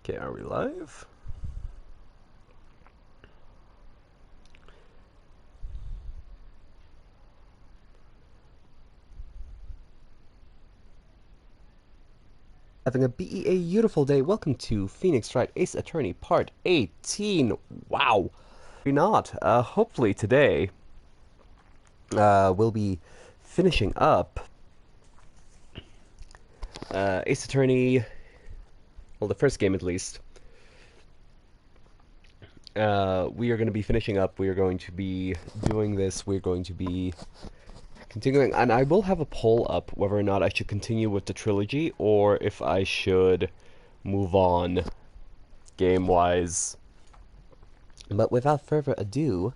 Okay, are we live? Having a beautiful day. Welcome to Phoenix Wright Ace Attorney Part 18. Wow. Maybe not. Hopefully today we'll be finishing up Ace Attorney, well, the first game at least. We are going to be finishing up. We are going to be doing this. We're going to be continuing, and I will have a poll up whether or not I should continue with the trilogy or if I should move on game-wise. But without further ado,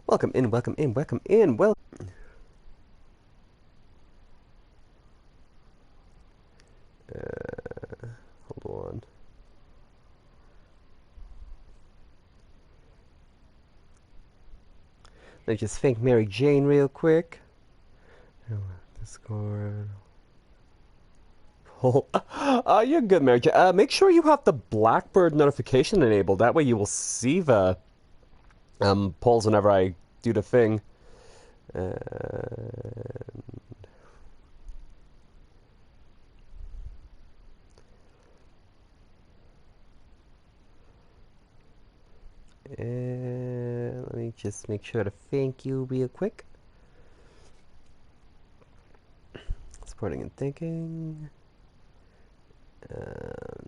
welcome in, welcome in, welcome in, welcome. Hold on. Let me just thank Mary Jane real quick. Discord. You're good, Mary Jane. Make sure you have the Blackbird notification enabled. That way you will see the polls whenever I do the thing. And let me just make sure to thank you real quick. Supporting and thinking.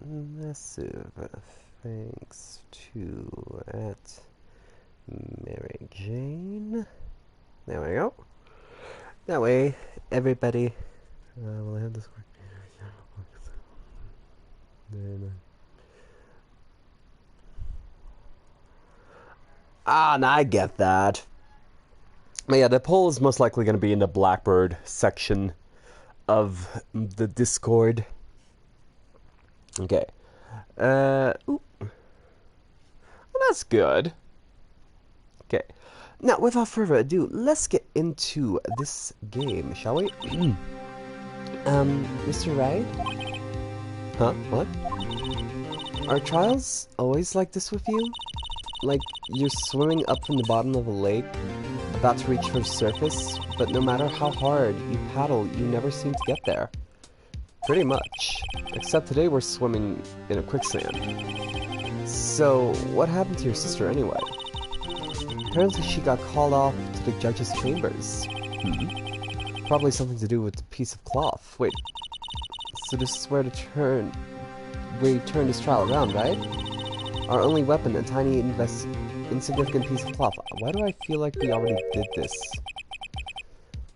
Massive thanks to Mary Jane. There we go. That way, everybody will have this. No, I get that. But yeah, the poll is most likely going to be in the Blackbird section of the Discord. Okay. Ooh. Well, that's good. Okay. Now, without further ado, let's get into this game, shall we? Mr. Wright? Huh? What? Are trials always like this with you? Like, you're swimming up from the bottom of a lake, about to reach the surface, but no matter how hard you paddle, you never seem to get there. Pretty much. Except today we're swimming in a quicksand. So, what happened to your sister anyway? Apparently she got called off to the judge's chambers. Probably something to do with the piece of cloth. Wait, so this is where you turn this trial around, right? Our only weapon, a tiny insignificant piece of cloth. Why do I feel like we already did this?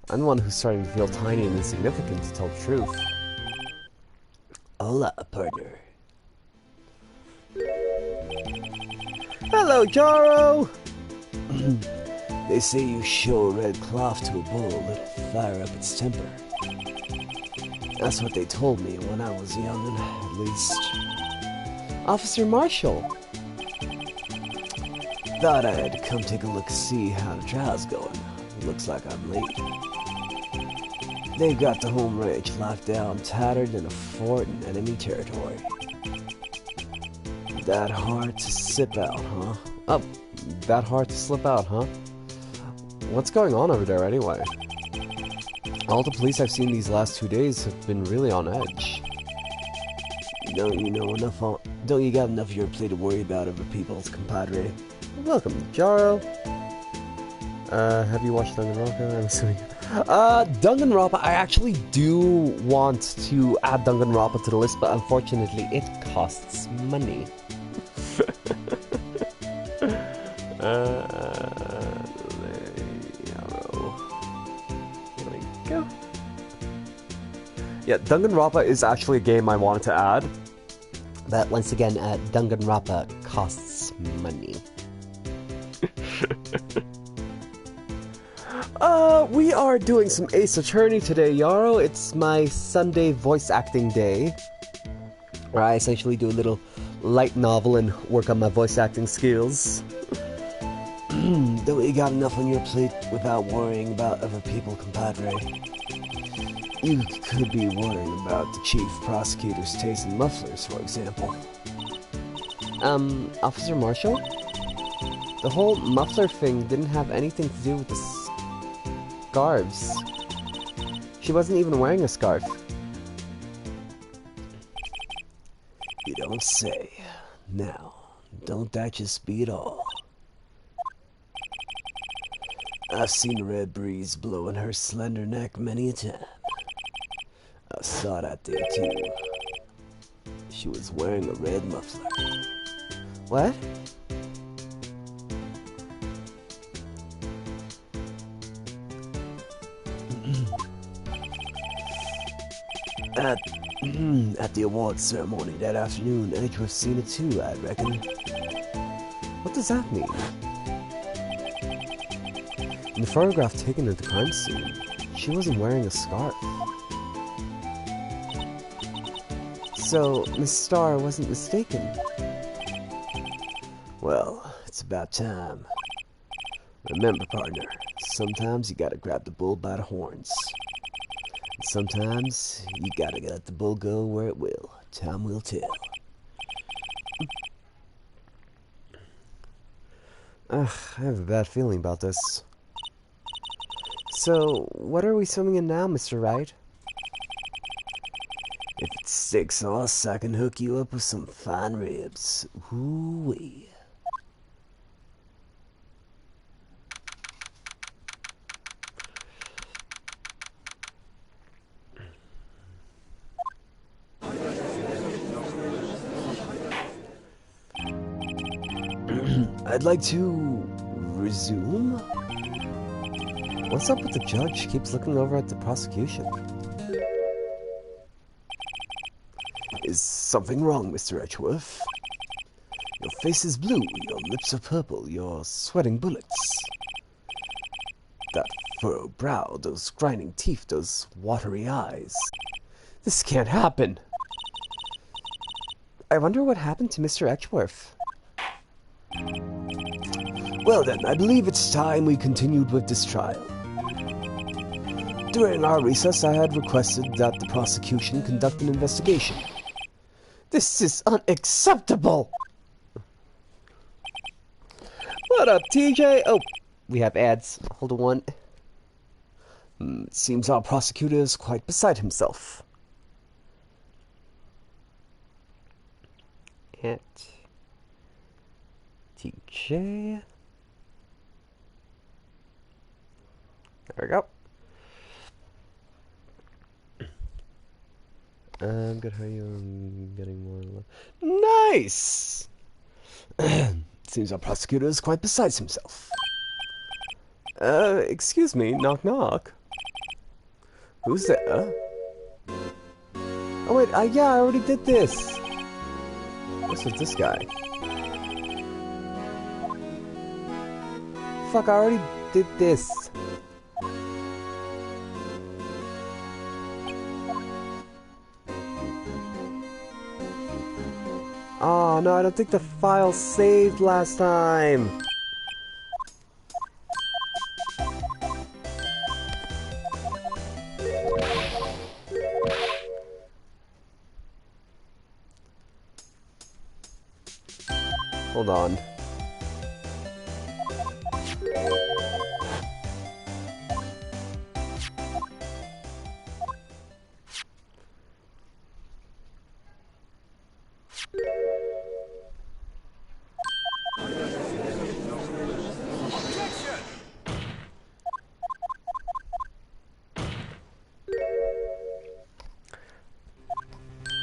I'm the one who's starting to feel tiny and insignificant, to tell the truth. Hola, partner. Hello, Jaro! They say you show a red cloth to a bull, it'll fire up its temper. That's what they told me when I was young, at least. Officer Marshall! Thought I'd come take a look to see how the trial's going. Looks like I'm late. They got the home range locked down, tattered in a fort in enemy territory. That hard to slip out, huh? Oh, that hard to slip out, huh? What's going on over there anyway? All the police I've seen these last 2 days have been really on edge. Don't you got enough of your plate to worry about other people's, compadre? Welcome, Jaro. Have you watched Danganronpa? I'm assuming. Danganronpa, I actually do want to add Danganronpa to the list, but unfortunately it costs money. There we go. Yeah, Danganronpa is actually a game I wanted to add, but once again, Danganronpa costs money. We are doing some Ace Attorney today, Yarrow. It's my Sunday voice acting day, where I essentially do a little light novel and work on my voice acting skills. Don't you got enough on your plate without worrying about other people, compadre? You could be worrying about the chief prosecutor's taste in mufflers, for example. Officer Marshall? The whole muffler thing didn't have anything to do with the scarves. She wasn't even wearing a scarf. You don't say. Now, don't that just be it all? I've seen the red breeze blowing her slender neck many a time. I saw that day too. She was wearing a red muffler. What? At the awards ceremony that afternoon, Edgeworth's seen it too, I reckon. What does that mean? In the photograph taken at the crime scene, she wasn't wearing a scarf. So, Miss Starr wasn't mistaken. Well, it's about time. Remember, partner, sometimes you gotta grab the bull by the horns. And sometimes you gotta let the bull go where it will. Time will tell. Ugh, I have a bad feeling about this. So, what are we swimming in now, Mr. Wright? If it's steak sauce, I can hook you up with some fine ribs. Ooh-wee. I'd like to resume? What's up with the judge? She keeps looking over at the prosecution. Is something wrong, Mr. Edgeworth? Your face is blue, your lips are purple, you're sweating bullets. That furrowed brow, those grinding teeth, those watery eyes. This can't happen. I wonder what happened to Mr. Edgeworth. Well then, I believe it's time we continued with this trial. During our recess, I had requested that the prosecution conduct an investigation. This is unacceptable! What up, TJ? Oh, we have ads. Hold on. It seems our prosecutor is quite beside himself. At TJ. There we go. I'm good. How are you? I'm getting more love. Nice! Seems our prosecutor is quite beside himself. Excuse me. Knock, knock. Who's there? Oh, wait. Yeah, I already did this. What's with this guy? Fuck, I already did this. Oh, no, I don't think the file saved last time. Hold on.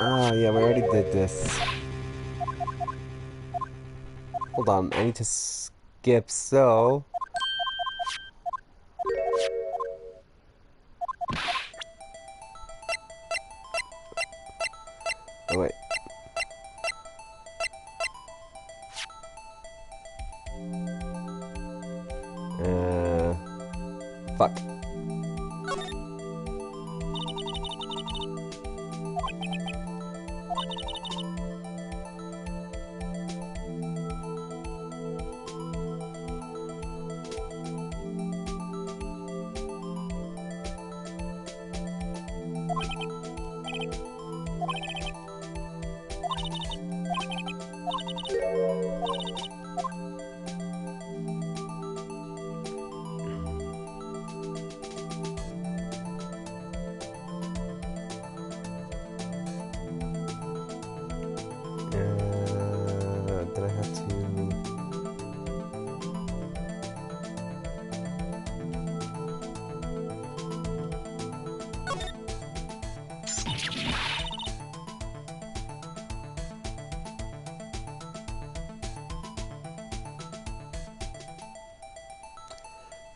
Ah, yeah, we already did this. Hold on, I need to skip, so... Oh, wait. Fuck.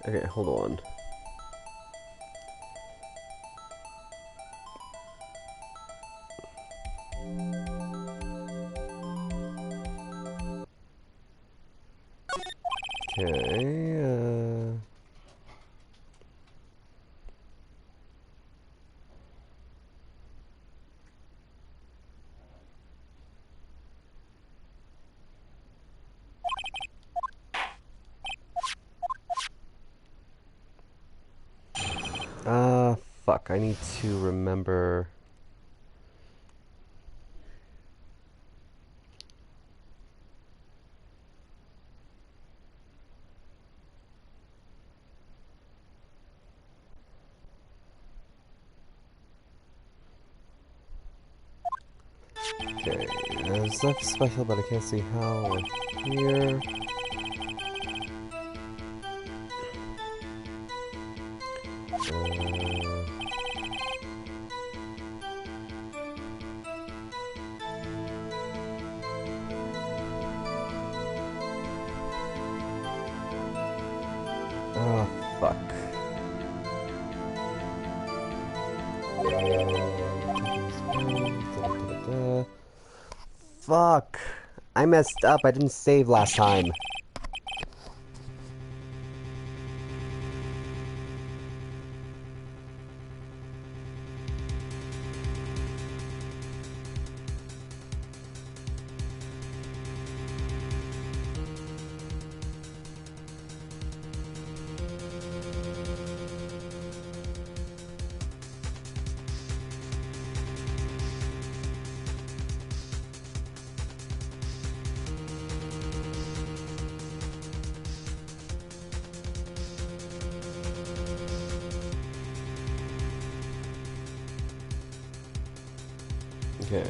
Okay, hold on. Okay, fuck, I need to remember... Okay, there's nothing special, but I can't see how or here. Oh, fuck. Fuck. I messed up. I didn't save last time. Okay,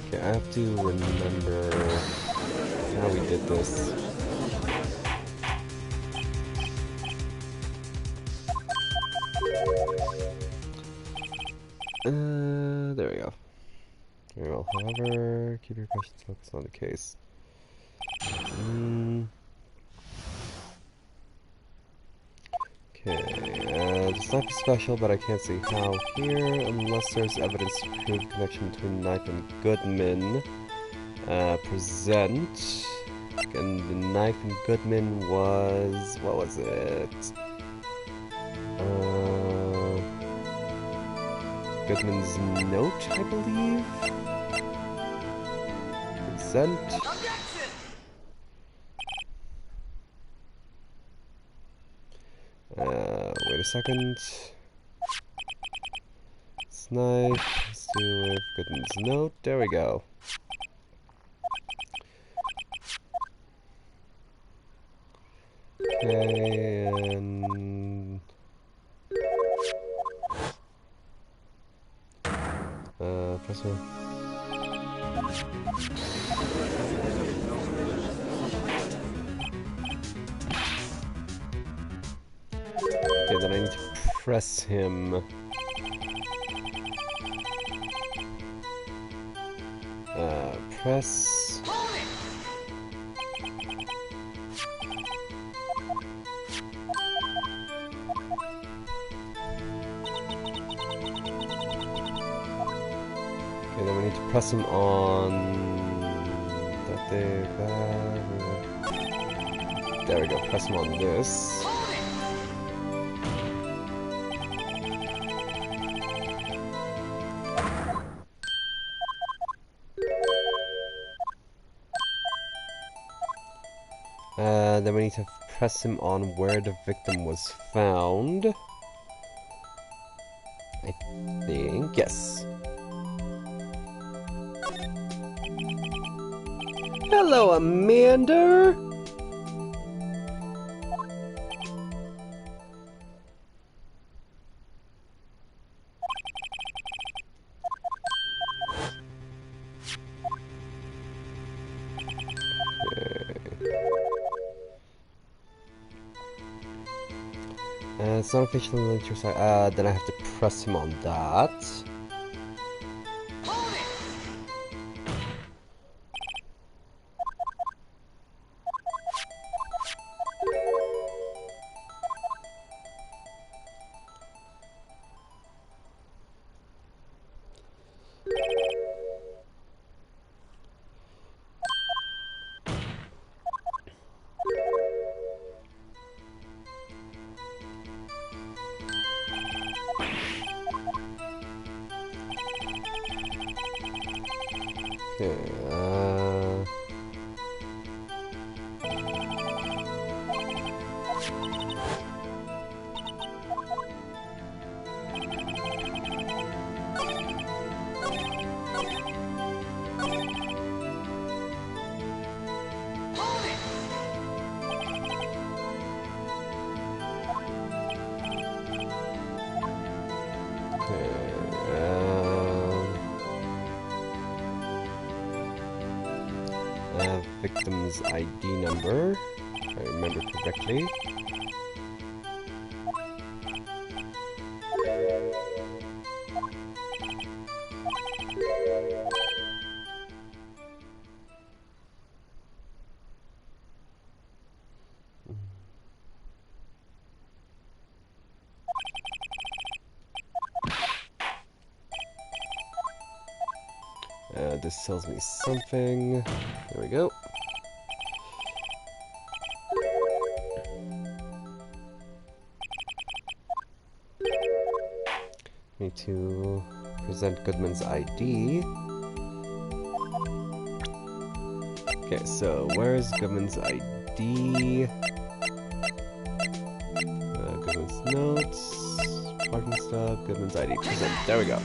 okay, I have to remember how we did this. There we go. Very well. However, keep your questions focused on the case. Okay, it's nothing special, but I can't see how here, unless there's evidence to prove connection between Knife and Goodman. Present. And the Knife and Goodman was... what was it? Goodman's note, I believe? Present. Wait a second. Snipe. Let's do with Goodman's note. There we go. Okay, and... press one. Okay, then I need to press him. Press... Okay, then we need to press him on... that there we go, press him on this. Then we need to press him on where the victim was found. I think, yes. Hello, Amanda! It's not officially linked to your side. Then I have to press him on that. Okay, victim's ID number, if I remember correctly. This tells me something. There we go. Need to present Goodman's ID. Okay, so where's Goodman's ID? Goodman's notes, parking stop, Goodman's ID. Present. There we go.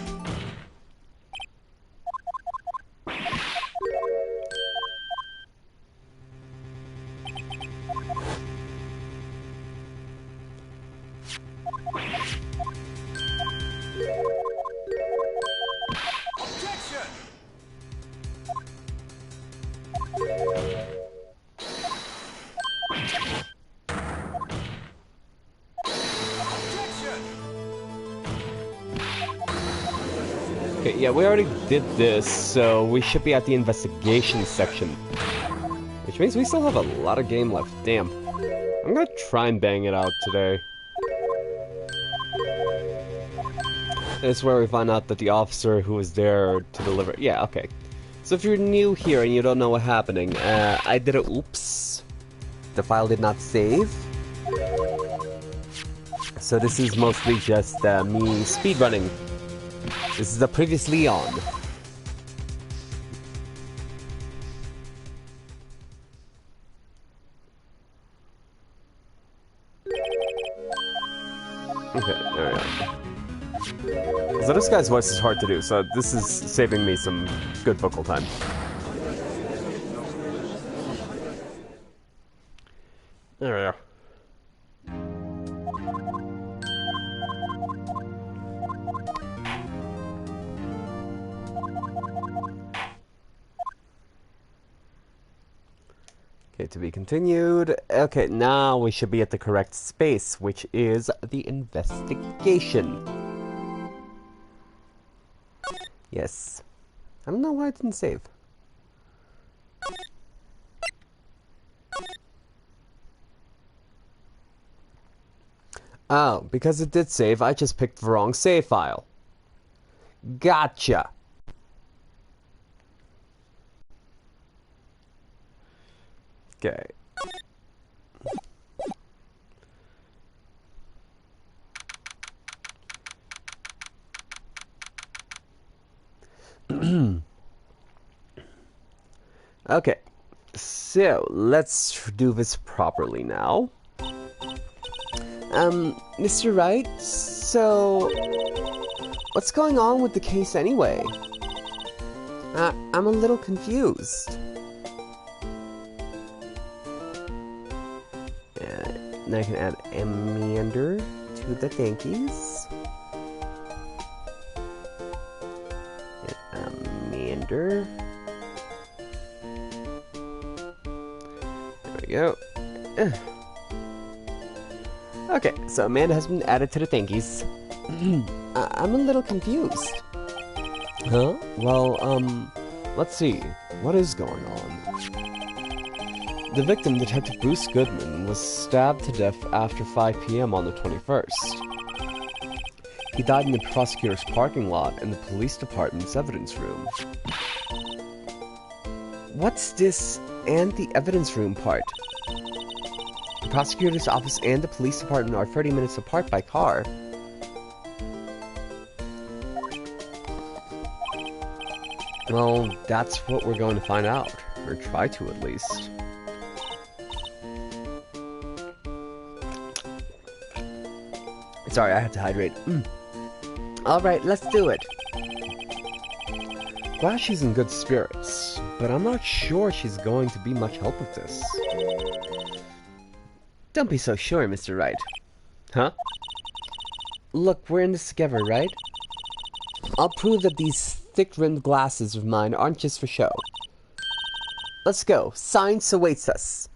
Okay, yeah, we already did this, so we should be at the investigation section. Which means we still have a lot of game left. Damn. I'm gonna try and bang it out today. This is where we find out that the officer who was there to deliver... Yeah, okay. So if you're new here and you don't know what's happening, I did a oops. The file did not save. So this is mostly just me speedrunning. This is the previously on. Okay, there we go. So this guy's voice is hard to do, so this is saving me some good vocal time. There we go. Okay, to be continued. Okay, now we should be at the correct space, which is the investigation. Yes. I don't know why it didn't save. Oh, because it did save, I just picked the wrong save file. Gotcha. Okay. Okay. So, let's do this properly now. Mr. Wright, so what's going on with the case anyway? I'm a little confused. Now I can add a meander to the thankies. And a meander. There we go. Okay, so Amanda has been added to the thankies. I'm a little confused. Huh? Well, let's see. What is going on? The victim, Detective Bruce Goodman, was stabbed to death after 5 p.m. on the 21st. He died in the prosecutor's parking lot and the police department's evidence room. What's this and the evidence room part? The prosecutor's office and the police department are 30 minutes apart by car. Well, that's what we're going to find out. Or try to, at least. Sorry, I had to hydrate. Alright, let's do it. Glad she's in good spirits, but I'm not sure she's going to be much help with this. Don't be so sure, Mr. Wright. Huh? Look, we're in this together, right? I'll prove that these thick-rimmed glasses of mine aren't just for show. Let's go. Science awaits us.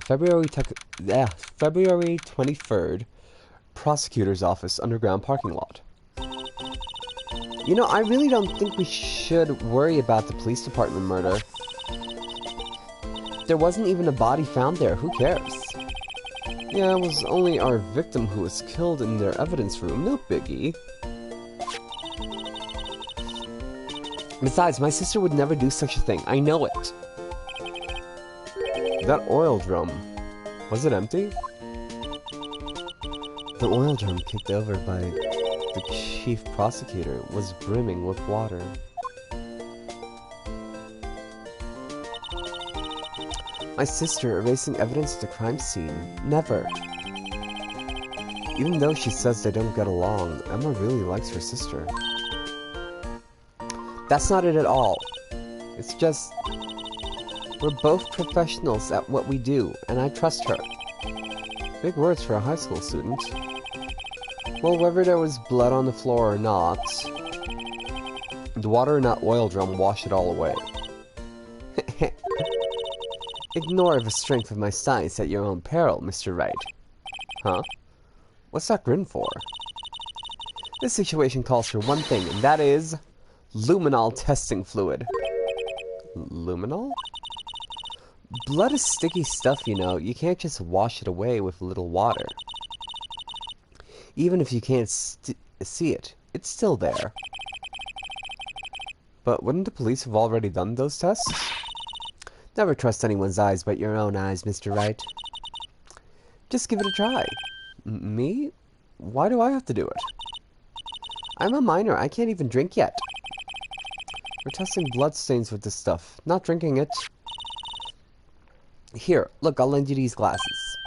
February 23rd, Prosecutor's Office, underground parking lot. You know, I really don't think we should worry about the police department murder. There wasn't even a body found there. Who cares? Yeah, it was only our victim who was killed in their evidence room. No biggie. Besides, my sister would never do such a thing. I know it. That oil drum, was it empty? The oil drum kicked over by the chief prosecutor was brimming with water. My sister erasing evidence at the crime scene? Never. Even though she says they don't get along, Emma really likes her sister. That's not it at all. It's just... we're both professionals at what we do, and I trust her. Big words for a high school student. Well, whether there was blood on the floor or not, the water in that oil drum washed it all away. Ignore the strength of my science at your own peril, Mr. Wright. Huh? What's that grin for? This situation calls for one thing, and that is... luminol testing fluid. Luminol? Blood is sticky stuff, you know. You can't just wash it away with a little water. Even if you can't see it, it's still there. But wouldn't the police have already done those tests? Never trust anyone's eyes but your own eyes, Mr. Wright. Just give it a try. Me? Why do I have to do it? I'm a minor. I can't even drink yet. We're testing bloodstains with this stuff, not drinking it. Here, look, I'll lend you these glasses.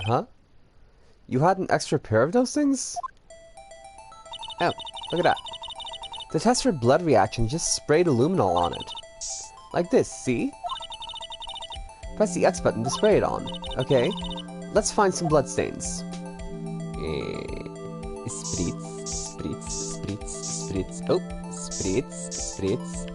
Huh? You had an extra pair of those things? Oh, look at that. The test for blood reaction just sprayed luminol on it. Like this, see? Press the X button to spray it on. Okay, let's find some bloodstains. Spritz, spritz, spritz, spritz. Oh, spritz, spritz.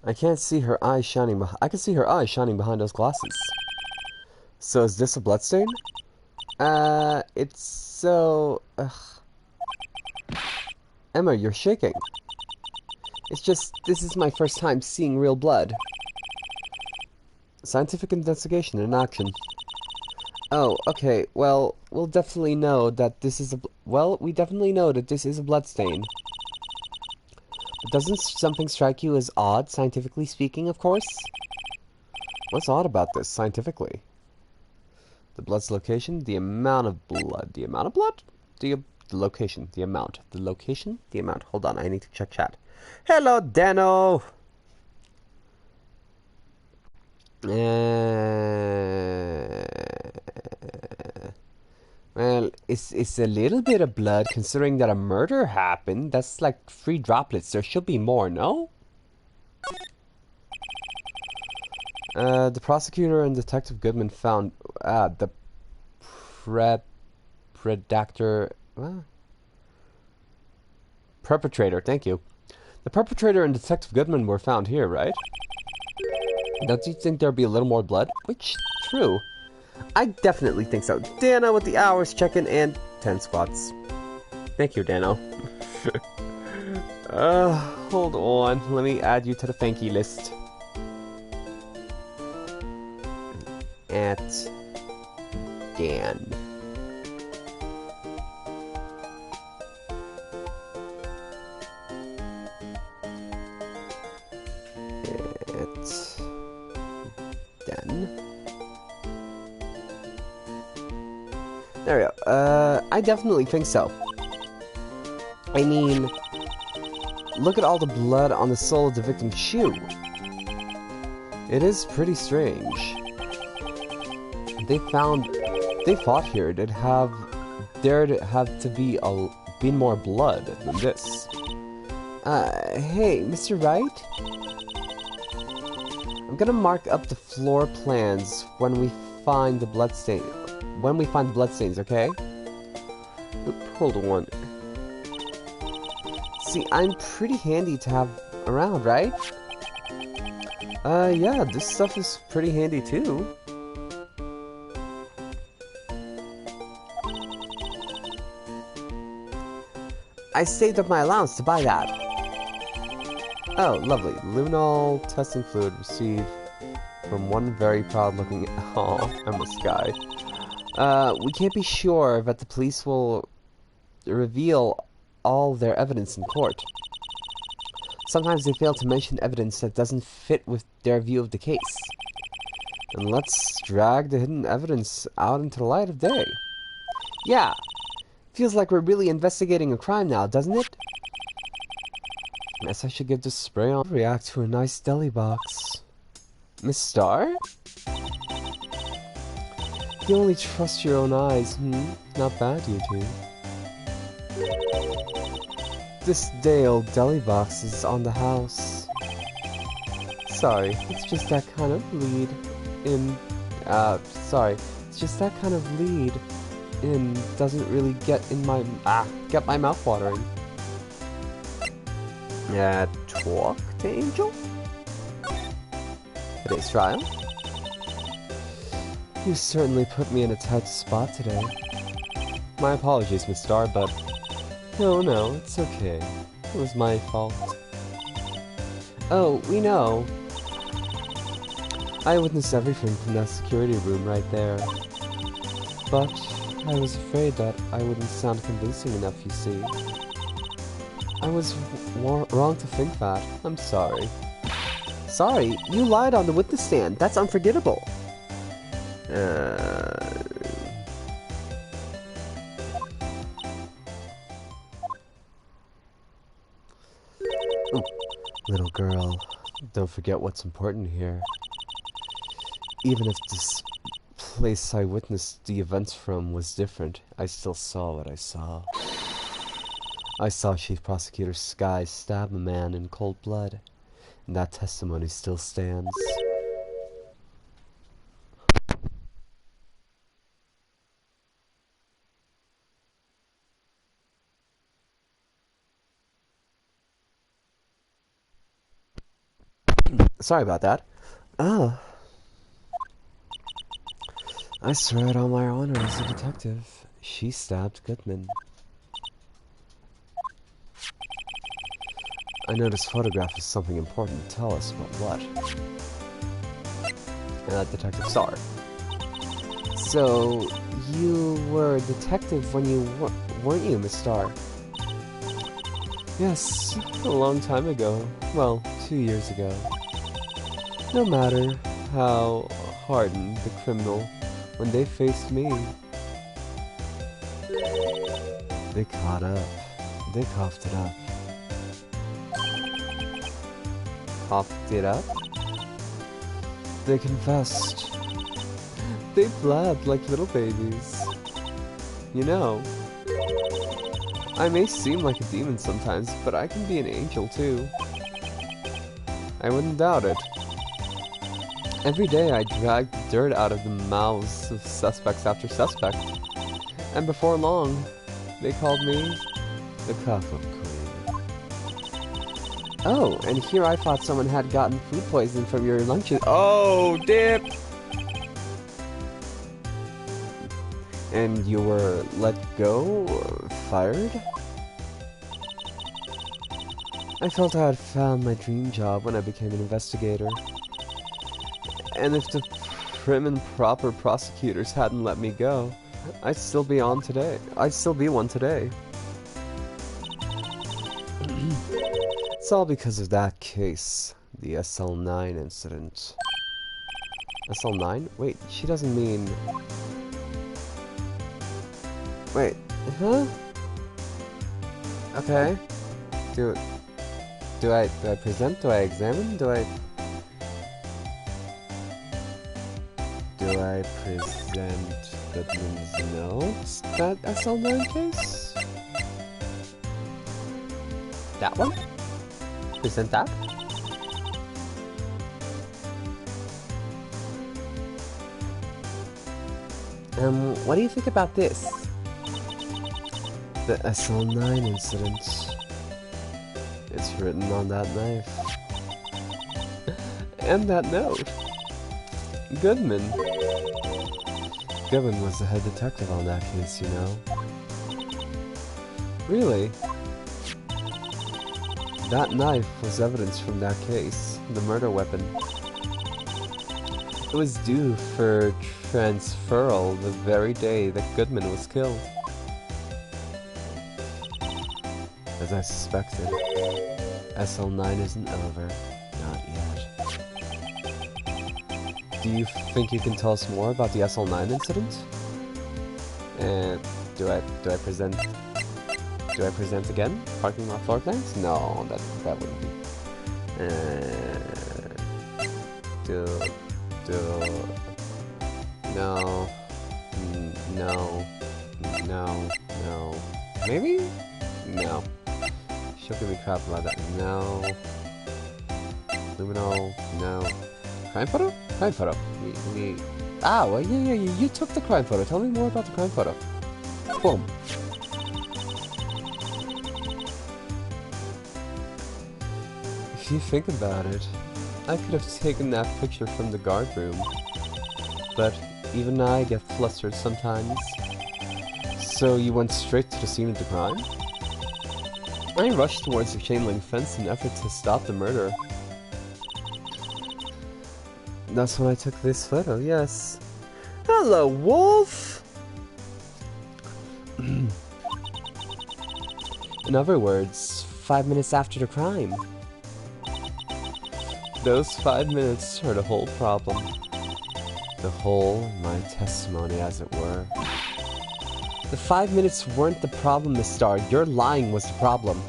I can't see her eyes shining I can see her eyes shining behind those glasses. So is this a bloodstain? It's so... Emma, you're shaking. It's just, this is my first time seeing real blood. Scientific investigation in action. Oh, okay, well, we'll definitely know that this is a... well, we definitely know that this is a bloodstain. But doesn't something strike you as odd, scientifically speaking, of course? What's odd about this, scientifically? The blood's location, the amount of blood. The amount of blood? The location, the amount. The location, the amount. Hold on, I need to check chat. Hello, Dano! Well, it's a little bit of blood, considering that a murder happened. That's like 3 droplets. There should be more, no? The prosecutor and Detective Goodman found the perpetrator. Thank you. The perpetrator and Detective Goodman were found here, right? Don't you think there'd be a little more blood? Which, true. I definitely think so. Dano with the hours check-in and 10 squats. Thank you, Dano. Hold on. Let me add you to the thank you list. At Dan. There we go. I definitely think so. I mean, look at all the blood on the sole of the victim's shoe. It is pretty strange. They fought here. There'd have to be been more blood than this. Hey, Mr. Wright? I'm gonna mark up the floor plans when we find the bloodstain. When we find the bloodstains, okay? Oop, hold on. See, I'm pretty handy to have around, right? Yeah, this stuff is pretty handy too. I saved up my allowance to buy that. Oh, lovely. Luminol testing fluid received from one very proud-looking... Aw, I'm this guy. We can't be sure that the police will reveal all their evidence in court. Sometimes they fail to mention evidence that doesn't fit with their view of the case. And let's drag the hidden evidence out into the light of day. Yeah, feels like we're really investigating a crime now, doesn't it? Guess I should give this spray on. React to a nice deli box. Miss Star? You only trust your own eyes, Not bad, you two. This day-old deli box is on the house. Sorry, it's just that kind of lead in... sorry. It's just that kind of lead in doesn't really get my mouth watering. Talk to Angel? Today's trial? You certainly put me in a tight spot today. My apologies, Miss Star, but... No, it's okay. It was my fault. Oh, we know. I witnessed everything from that security room right there. But I was afraid that I wouldn't sound convincing enough, you see. I was wrong to think that. I'm sorry. Sorry? You lied on the witness stand. That's unforgettable. Ooh. Little girl, don't forget what's important here. Even if this place I witnessed the events from was different, I still saw what I saw. I saw Chief Prosecutor Sky stab a man in cold blood, and that testimony still stands. Sorry about that. Oh. I swear it on my honor as a detective. She stabbed Goodman. I know this photograph is something important to tell us, but what? Detective Star. So, you were a detective when you weren't you, Miss Star? Yes, a long time ago. Well, 2 years ago. No matter how hardened the criminal, when they faced me, they caught up. They coughed it up. Coughed it up? They confessed. They blabbed like little babies. You know, I may seem like a demon sometimes, but I can be an angel too. I wouldn't doubt it. Every day I dragged dirt out of the mouths of suspects after suspect. And before long, they called me the Cuff-Up Queen. Oh, and here I thought someone had gotten food poisoning from your lunches. Oh, dip! And you were let go? Or fired? I felt I had found my dream job when I became an investigator. And if the prim and proper prosecutors hadn't let me go, I'd still be on today. I'd still be one today. It's all because of that case, the SL9 incident. SL9? Wait, she doesn't mean... Wait, huh? Okay. Do I present? Do I examine? Do I present Goodman's notes? That SL9 case? That one? Present that? What do you think about this? The SL9 incident. It's written on that knife. And that note. Goodman. Goodman was the head detective on that case, you know. Really? That knife was evidence from that case, the murder weapon. It was due for transferal the very day that Goodman was killed. As I suspected, SL9 isn't over. Not yet. Do you think you can tell us more about the SL9 incident? And do I present again? Parking lot floor plans? No, that wouldn't be. No. No. Maybe? No. She'll give me crap about that. No. Lumino, no. Crime photo? Crime photo. Ah, well, yeah, you took the crime photo. Tell me more about the crime photo. Boom. If you think about it, I could have taken that picture from the guard room. But even I get flustered sometimes. So you went straight to the scene of the crime? I rushed towards the chain link fence in an effort to stop the murder. That's when I took this photo, yes. Hello, Wolf! In other words, 5 minutes after the crime. Those 5 minutes are the whole problem. The whole, my testimony, as it were. The 5 minutes weren't the problem, Miss Starr. Your lying was the problem.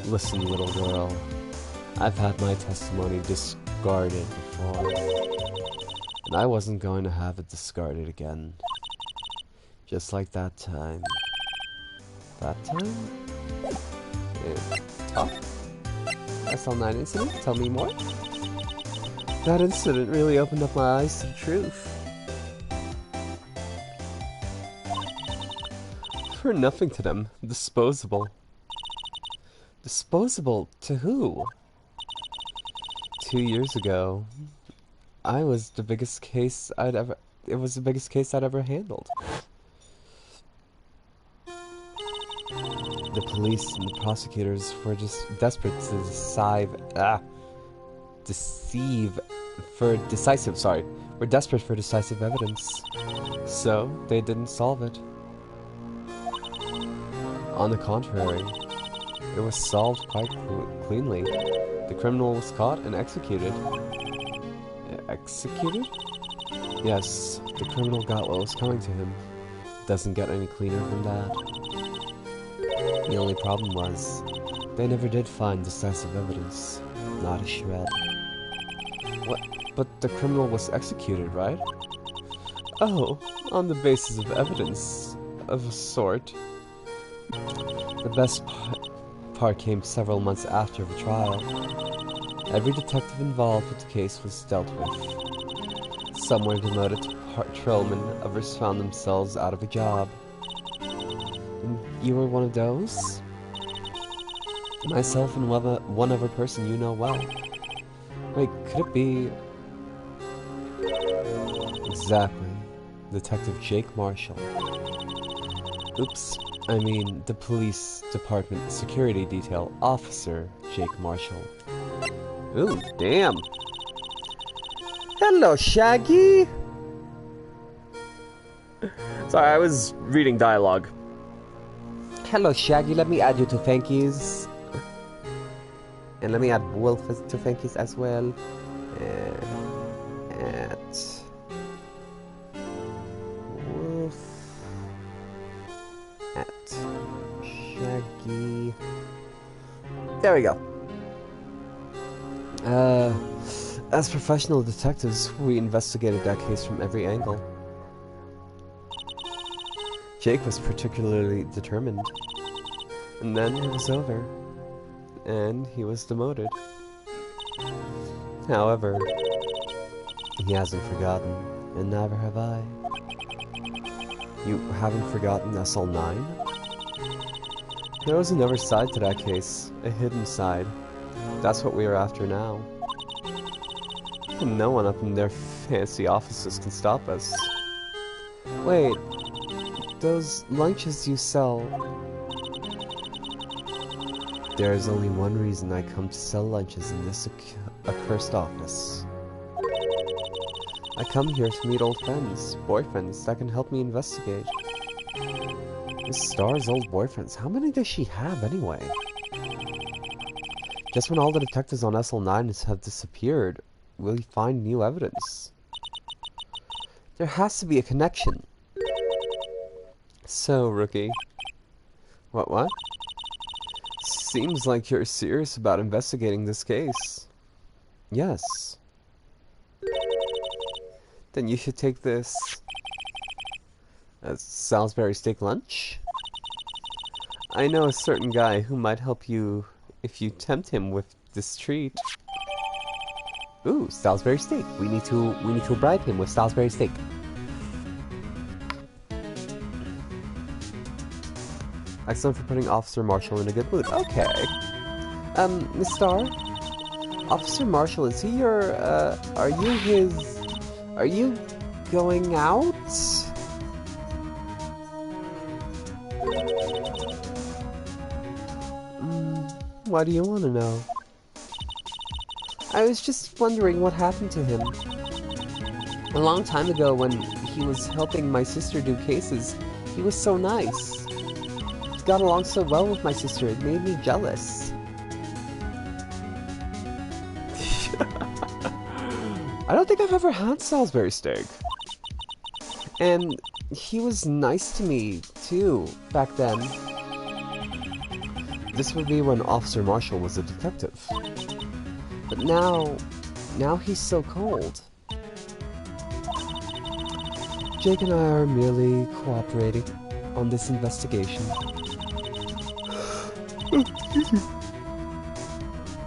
Listen, little girl. I've had my testimony discarded before. And I wasn't going to have it discarded again. Just like that time. That time? Talk? SL9 incident? Tell me more? That incident really opened up my eyes to the truth. For nothing to them. Disposable. Disposable to who? 2 years ago, it was the biggest case I'd ever handled. The police and the prosecutors were just desperate to were desperate for decisive evidence. So, they didn't solve it. On the contrary, it was solved quite cleanly. The criminal was caught and executed. Executed? Yes, the criminal got what was coming to him. Doesn't get any cleaner than that. The only problem was, they never did find decisive evidence. Not a shred. What? But the criminal was executed, right? Oh, on the basis of evidence, of a sort. The best part came several months after the trial. Every detective involved with the case was dealt with. Some were demoted to patrolmen, others found themselves out of a job. And you were one of those? Myself and one other person you know well. Wait, could it be... Exactly. Detective Jake Marshall. Oops. I mean, the police department security detail officer, Jake Marshall. Ooh, damn. Hello, Shaggy! Sorry, I was reading dialogue. Hello, Shaggy. Let me add you to thank yous. And let me add Wolf to thank yous as well. At... Wolf... at Shaggy. There we go. As professional detectives, we investigated that case from every angle. Jake was particularly determined. And then it was over. And he was demoted. However, he hasn't forgotten, and neither have I. You haven't forgotten SL9? There was another side to that case, a hidden side. That's what we are after now. And no one up in their fancy offices can stop us. Wait, those lunches you sell... There is only one reason I come to sell lunches in this accursed office. I come here to meet old friends, boyfriends that can help me investigate. Miss Star's old boyfriends, how many does she have anyway? Just when all the detectives on SL9 have disappeared, will you find new evidence? There has to be a connection. So, Rookie. What? Seems like you're serious about investigating this case. Yes. Then you should take this as Salisbury steak lunch. I know a certain guy who might help you if you tempt him with this treat. Ooh, Salisbury steak. We need to bribe him with Salisbury steak. Excellent for putting Officer Marshall in a good mood. Okay. Miss Starr? Officer Marshall, is he your, are you going out? Why do you want to know? I was just wondering what happened to him. A long time ago when he was helping my sister do cases, he was so nice. He got along so well with my sister, it made me jealous. I don't think I've ever had Salisbury steak. And he was nice to me, too, back then. This would be when Officer Marshall was a detective. But now he's so cold. Jake and I are merely cooperating on this investigation.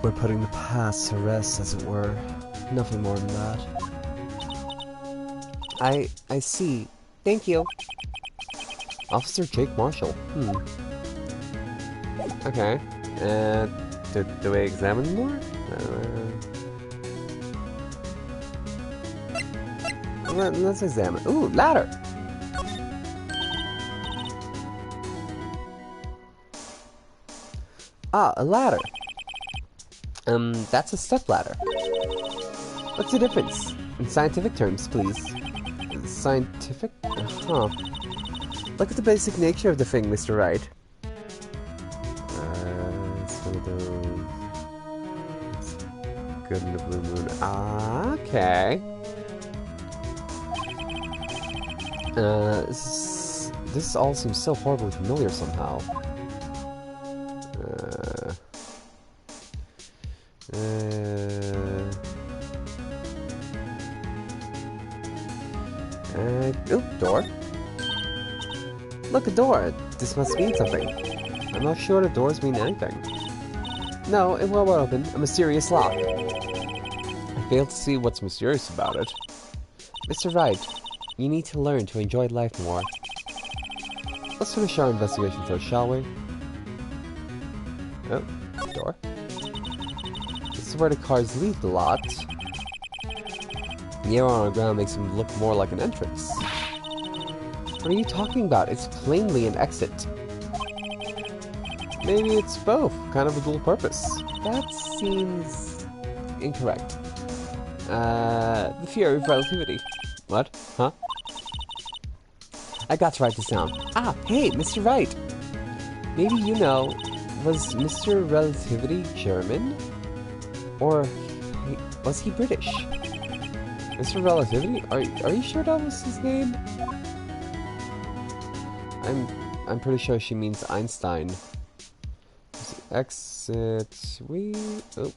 We're putting the past to rest, as it were. Nothing more than that. I see. Thank you. Officer Jake Marshall. Okay. Do we examine more? Let's examine. Ooh, ladder! Ah, a ladder. That's a step ladder. What's the difference? In scientific terms, please. Scientific? Huh. Look at the basic nature of the thing, Mr. Wright. It's one of those... It's good in the blue moon. Ah, okay. This all seems so horribly familiar somehow. Oh, door. Look, a door. This must mean something. I'm not sure the doors mean anything. No, it won't open. A mysterious lock. I fail to see what's mysterious about it. Mr. Wright, you need to learn to enjoy life more. Let's finish our investigation first, shall we? Oh, door. This is where the cars leave the lot. The arrow on the ground makes him look more like an entrance. What are you talking about? It's plainly an exit. Maybe it's both, kind of a dual purpose. That seems... incorrect. The theory of relativity. What? Huh? I got to write this down. Ah, hey, Mr. Wright! Maybe you know, was Mr. Relativity German? Or was he British? Mr. Relativity? Are you sure that was his name? I'm pretty sure she means Einstein. Exit. Oh,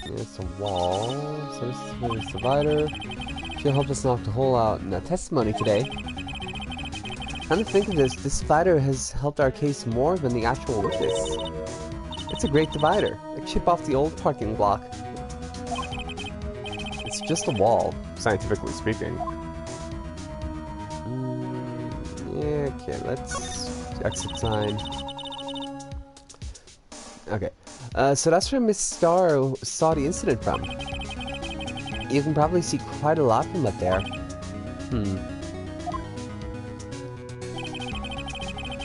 it's a wall. So this is where the divider. She'll help us knock the hole out in a testimony today. Come to think of this, this divider has helped our case more than the actual witness. It's a great divider. A chip off the old parking block. It's just a wall, scientifically speaking. Yeah, okay, let's exit sign. Okay, so that's where Miss Starr saw the incident from. You can probably see quite a lot from up there.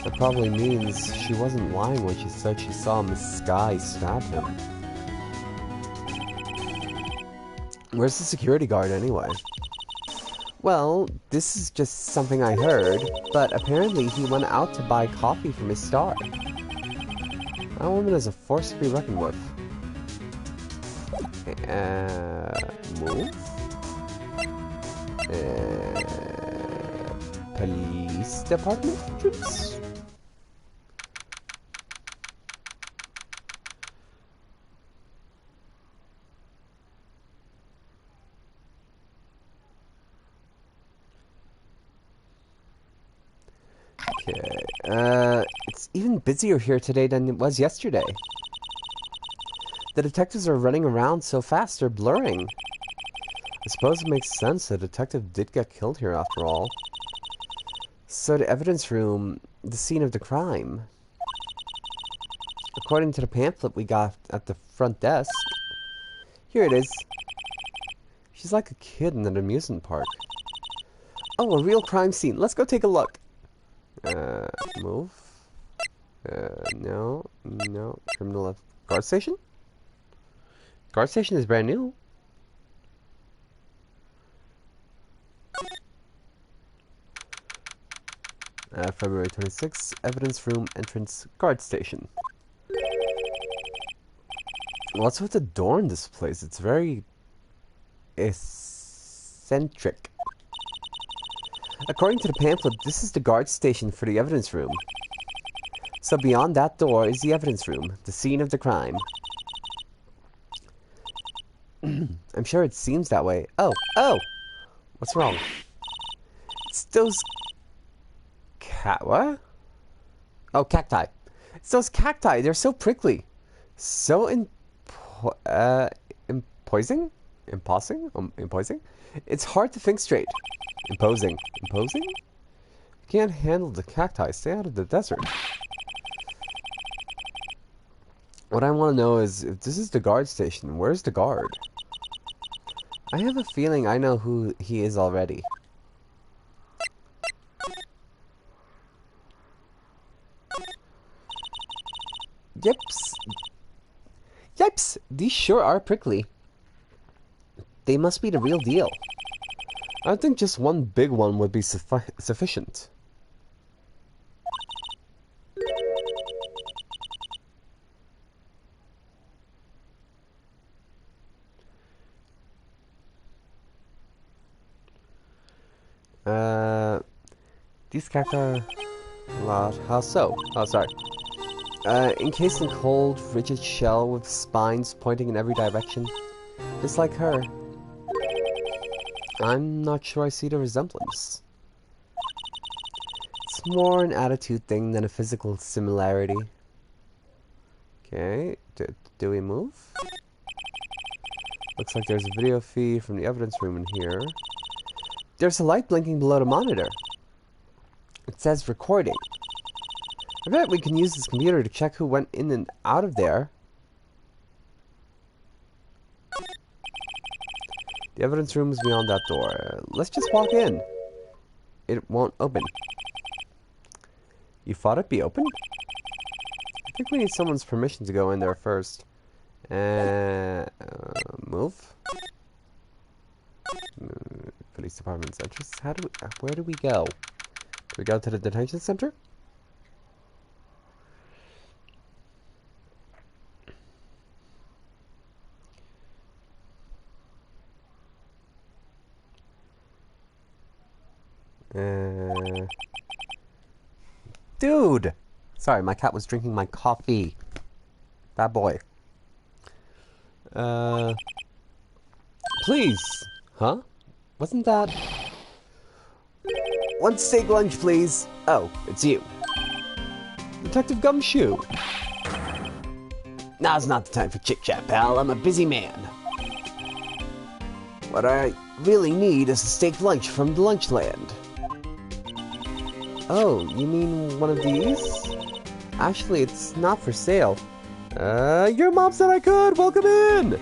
That probably means she wasn't lying when she said she saw Miss Sky stab him. Where's the security guard anyway? Well, this is just something I heard, but apparently he went out to buy coffee for Miss Starr. That woman is a force to be reckoned with. Move? Police department entrance? Okay, it's even busier here today than it was yesterday. The detectives are running around so fast they're blurring. I suppose it makes sense the detective did get killed here after all. So the evidence room, the scene of the crime. According to the pamphlet we got at the front desk, here it is. She's like a kid in an amusement park. Oh, a real crime scene. Let's go take a look. Move. No. Criminal left. Guard station? Guard station is brand new. February 26th, evidence room entrance, guard station. What's with the door in this place? It's very eccentric. According to the pamphlet, this is the guard station for the evidence room. So beyond that door is the evidence room, the scene of the crime. I'm sure it seems that way. Oh! What's wrong? It's those... what? Oh, cacti. It's those cacti. They're so prickly. So imposing? Imposing? It's hard to think straight. Imposing? You can't handle the cacti. Stay out of the desert. What I want to know is, if this is the guard station, where's the guard? I have a feeling I know who he is already. Yipes! These sure are prickly. They must be the real deal. I don't think just one big one would be sufficient. These cacti... How so? Oh, sorry. Encased in cold, rigid shell with spines pointing in every direction. Just like her. I'm not sure I see the resemblance. It's more an attitude thing than a physical similarity. Okay, do we move? Looks like there's a video feed from the evidence room in here. There's a light blinking below the monitor. It says recording. I bet we can use this computer to check who went in and out of there. The evidence room is beyond that door. Let's just walk in. It won't open. You thought it'd be open? I think we need someone's permission to go in there first. Move. Police department's entrance. Where do we go? Do we go to the detention center? Dude! Sorry, my cat was drinking my coffee. Bad boy. Please. Huh? Wasn't that... One steak lunch, please. Oh, it's you. Detective Gumshoe. Now's not the time for chit-chat, pal. I'm a busy man. What I really need is a steak lunch from the Lunchland. Oh, you mean one of these? Actually, it's not for sale. Your mom said I could! Welcome in!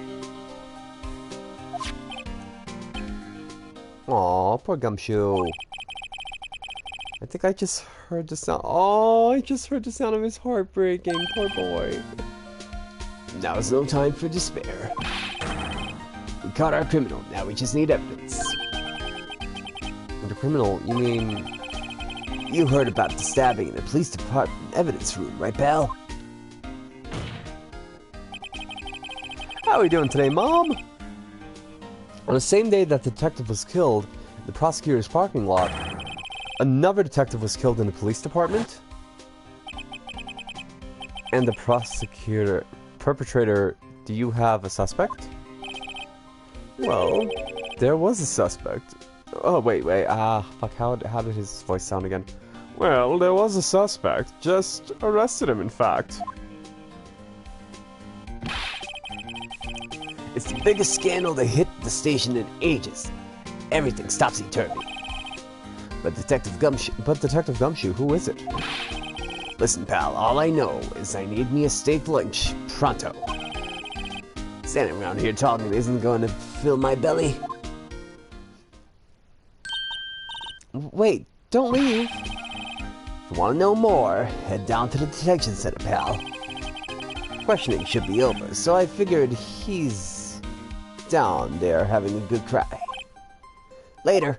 Aw, poor Gumshoe. I think I just heard the sound. Oh, I just heard the sound of his heart breaking. Poor boy. Now's no time for despair. We caught our criminal. Now we just need evidence. The criminal, you mean... You heard about the stabbing in the police department evidence room, right, pal? How are we doing today, Mom? On the same day that the detective was killed in the prosecutor's parking lot, another detective was killed in the police department. And the perpetrator, do you have a suspect? Well, there was a suspect. Oh, wait, fuck, how did his voice sound again? Well, there was a suspect. Just arrested him, in fact. It's the biggest scandal that hit the station in ages. Everything's topsy-turvy. But Detective Gumshoe, who is it? Listen, pal, all I know is I need me a steak lunch pronto. Standing around here talking isn't going to fill my belly. Wait, don't leave. If you want to know more, head down to the detention center, pal. Questioning should be over, so I figured he's down there having a good cry. Later.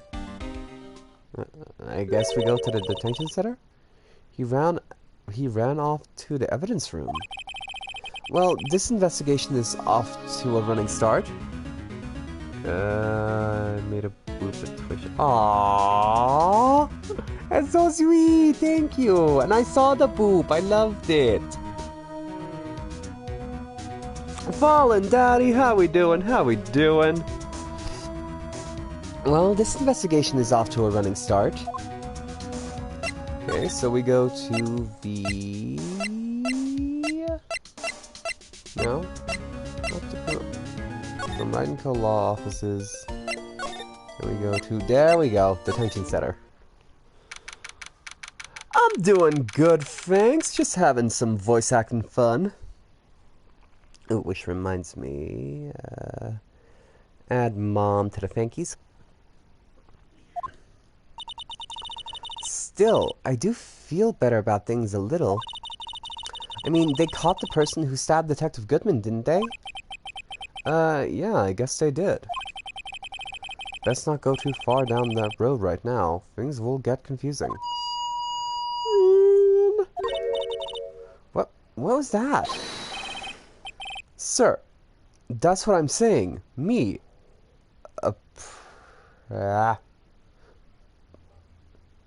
I guess we go to the detention center? He ran off to the evidence room. Well, this investigation is off to a running start. I made a boop at Twitch. Aww! That's so sweet! Thank you! And I saw the boop! I loved it! Fallen Daddy, how we doing? How we doing? Well, this investigation is off to a running start. Okay, so we go to the... No? Not the... From Wright & Co. Law offices. There we go to... There we go! Detention center. I'm doing good, thanks. Just having some voice acting fun. Oh, which reminds me... add Mom to the thankies. Still, I do feel better about things a little. I mean, they caught the person who stabbed Detective Goodman, didn't they? Yeah, I guess they did. Best not go too far down that road right now. Things will get confusing. What was that? Sir, that's what I'm saying. Me.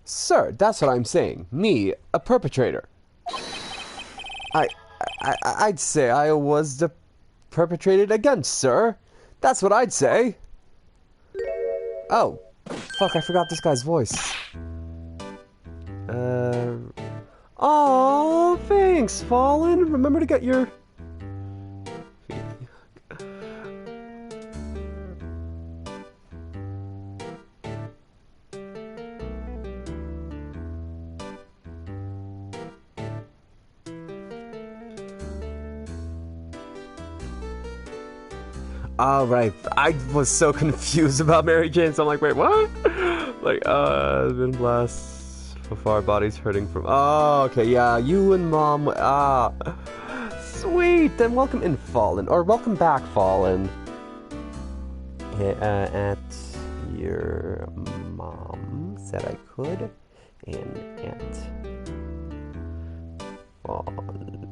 Sir, that's what I'm saying. Me, a perpetrator. I'd say I was the perpetrated against, sir. That's what I'd say. Oh, fuck, I forgot this guy's voice. Oh, thanks, Fallen. Remember to get your... Alright, I was so confused about Mary Jane, so I'm like, wait, what? Like, been blessed for far bodies hurting from... Oh, okay, yeah, you and Mom, sweet, then welcome in, Fallen, or welcome back, Fallen. At your mom said I could, and at Fallen.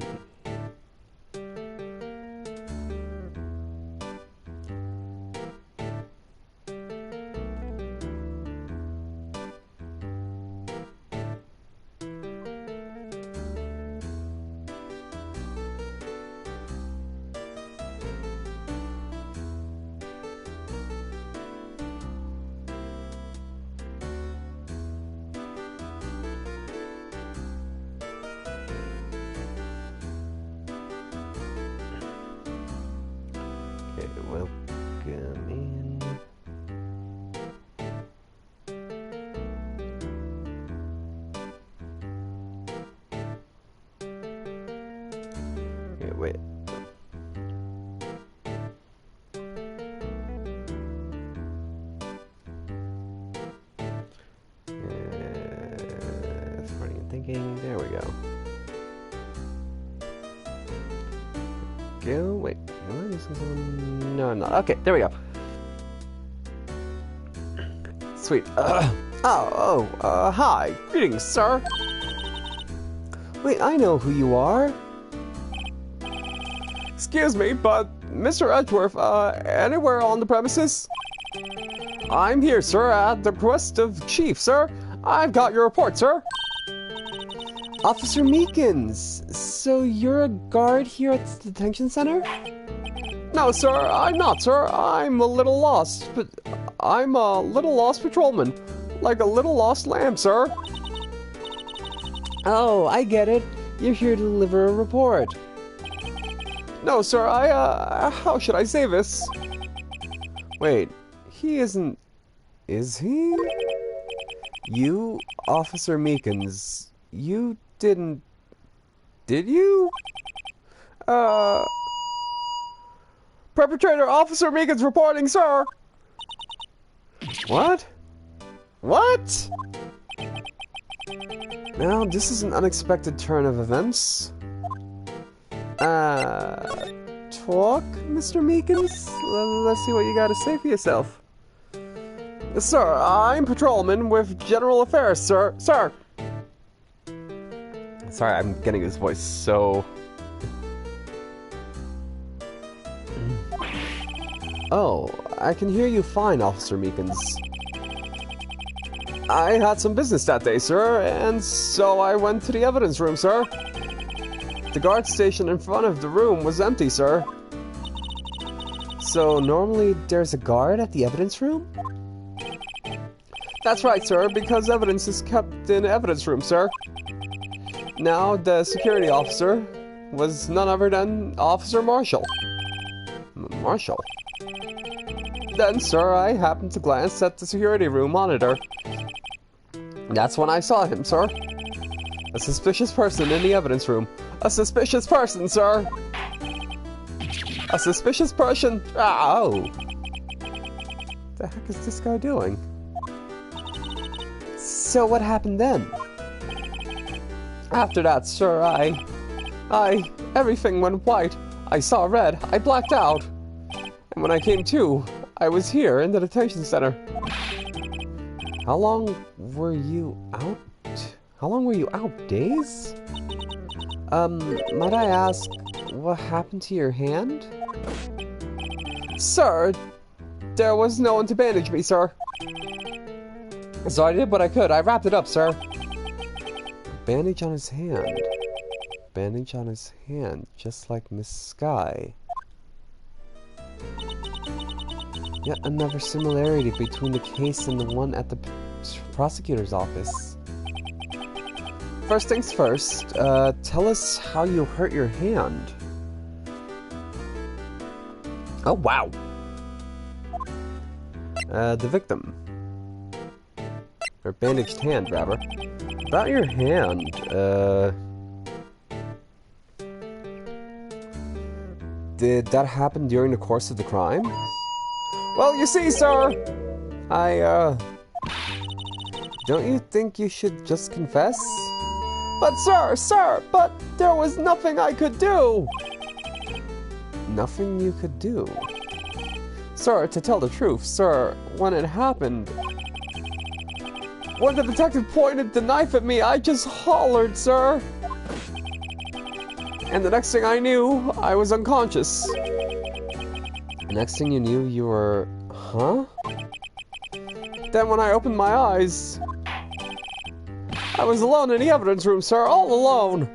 wait. Funny and thinking. There we go. Go. Wait. Am I missing someone? No, I'm not. Okay, there we go. Sweet. Hi. Greetings, sir. Wait, I know who you are. Excuse me, but Mr. Edgeworth, anywhere on the premises? I'm here, sir, at the request of Chief, sir. I've got your report, sir. Officer Meekins, so you're a guard here at the detention center? No, sir, I'm not, sir. I'm a little lost, but I'm a little lost patrolman. Like a little lost lamb, sir. Oh, I get it. You're here to deliver a report. No, sir, how should I say this? Wait, he isn't... Is he? You, Officer Meekins, you didn't... Did you? Perpetrator Officer Meekins reporting, sir! What? What? Now, this is an unexpected turn of events. Talk, Mr. Meekins? Let's see what you gotta say for yourself. Sir, I'm patrolman with General Affairs, sir. Sir! Sorry, I'm getting his voice so... Oh, I can hear you fine, Officer Meekins. I had some business that day, sir, and so I went to the evidence room, sir. The guard station in front of the room was empty, sir. So normally there's a guard at the evidence room? That's right, sir, because evidence is kept in evidence room, sir. Now, the security officer was none other than Officer Marshall. Marshall? Then, sir, I happened to glance at the security room monitor. That's when I saw him, sir. A suspicious person in the evidence room. A suspicious person, sir! A suspicious person? Oh! What the heck is this guy doing? So what happened then? After that, sir, everything went white. I saw red. I blacked out. And when I came to, I was here in the detention center. How long were you out? How long were you out? Days? Might I ask, what happened to your hand? Sir, there was no one to bandage me, sir. So I did what I could. I wrapped it up, sir. Bandage on his hand. Bandage on his hand, just like Miss Sky. Yet another similarity between the case and the one at the prosecutor's office. First things first, tell us how you hurt your hand. Oh, wow. The victim. Or bandaged hand, rather. About your hand, did that happen during the course of the crime? Well, you see, sir, don't you think you should just confess? But sir, but there was nothing I could do! Nothing you could do? Sir, to tell the truth, sir, when it happened, when the detective pointed the knife at me, I just hollered, sir. And the next thing I knew, I was unconscious. The next thing you knew, you were... Huh? Then when I opened my eyes, I was alone in the evidence room, sir, all alone.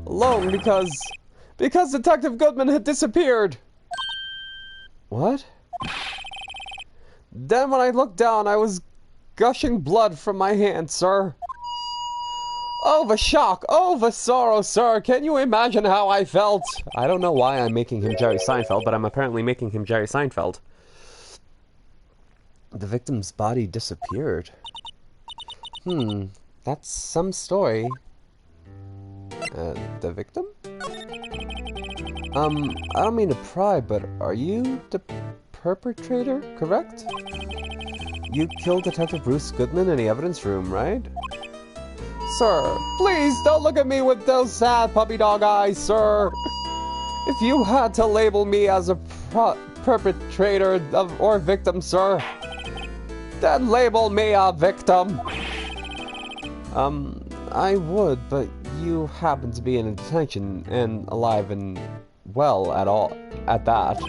Alone because Detective Goodman had disappeared. What? Then when I looked down, I was gushing blood from my hand, sir. Oh, the shock! Oh, the sorrow, sir! Can you imagine how I felt? I don't know why I'm making him Jerry Seinfeld, but I'm apparently making him Jerry Seinfeld. The victim's body disappeared. That's some story. The victim? I don't mean to pry, but are you the perpetrator, correct? You killed Detective Bruce Goodman in the evidence room, right? Sir, please don't look at me with those sad puppy dog eyes, sir. If you had to label me as a perpetrator or victim, sir, then label me a victim. I would, but you happen to be in detention and alive and well at that.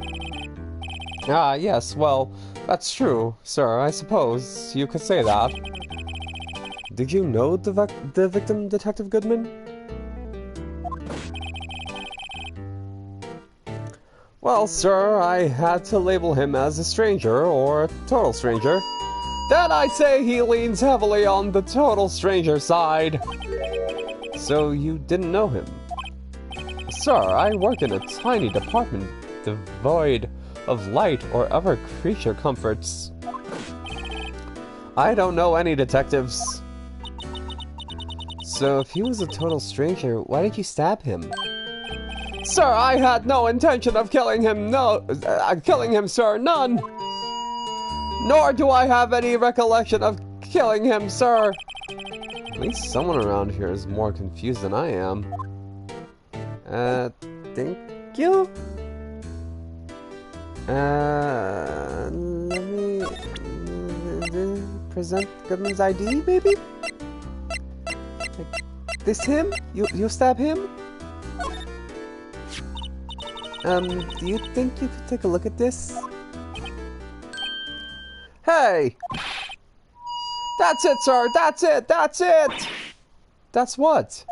Ah, yes, well, that's true, sir, I suppose you could say that. Did you know the victim, Detective Goodman? Well, sir, I had to label him as a stranger, or a total stranger. Then I'd say he leans heavily on the total stranger side. So you didn't know him? Sir, I work in a tiny department devoid of light or other creature comforts. I don't know any detectives. So if he was a total stranger, why did you stab him? Sir, I had no intention of killing him, sir, none! Nor do I have any recollection of killing him, sir! At least someone around here is more confused than I am. Thank you? Let me present Goodman's ID, maybe? Like, this him? You stab him? Do you think you could take a look at this? Hey! That's it, sir! That's it! That's it! That's what?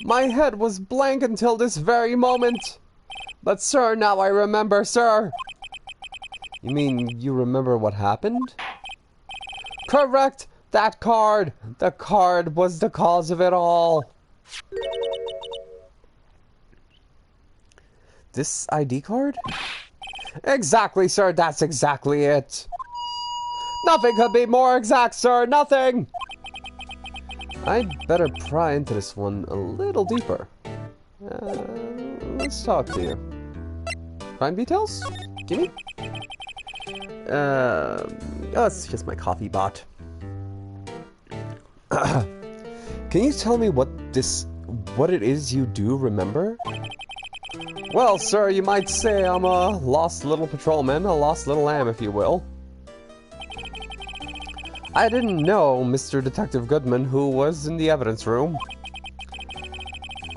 My head was blank until this very moment. But sir, now I remember, sir. You mean you remember what happened? Correct! That card! The card was the cause of it all. This ID card? Exactly, sir. That's exactly it. Nothing could be more exact, sir. Nothing! I'd better pry into this one a little deeper. Let's talk to you. Crime details? Gimme? Oh, it's just my coffee bot. Can you tell me what it is you do remember? Well, sir, you might say I'm a lost little patrolman, a lost little lamb, if you will. I didn't know Mr. Detective Goodman, who was in the evidence room.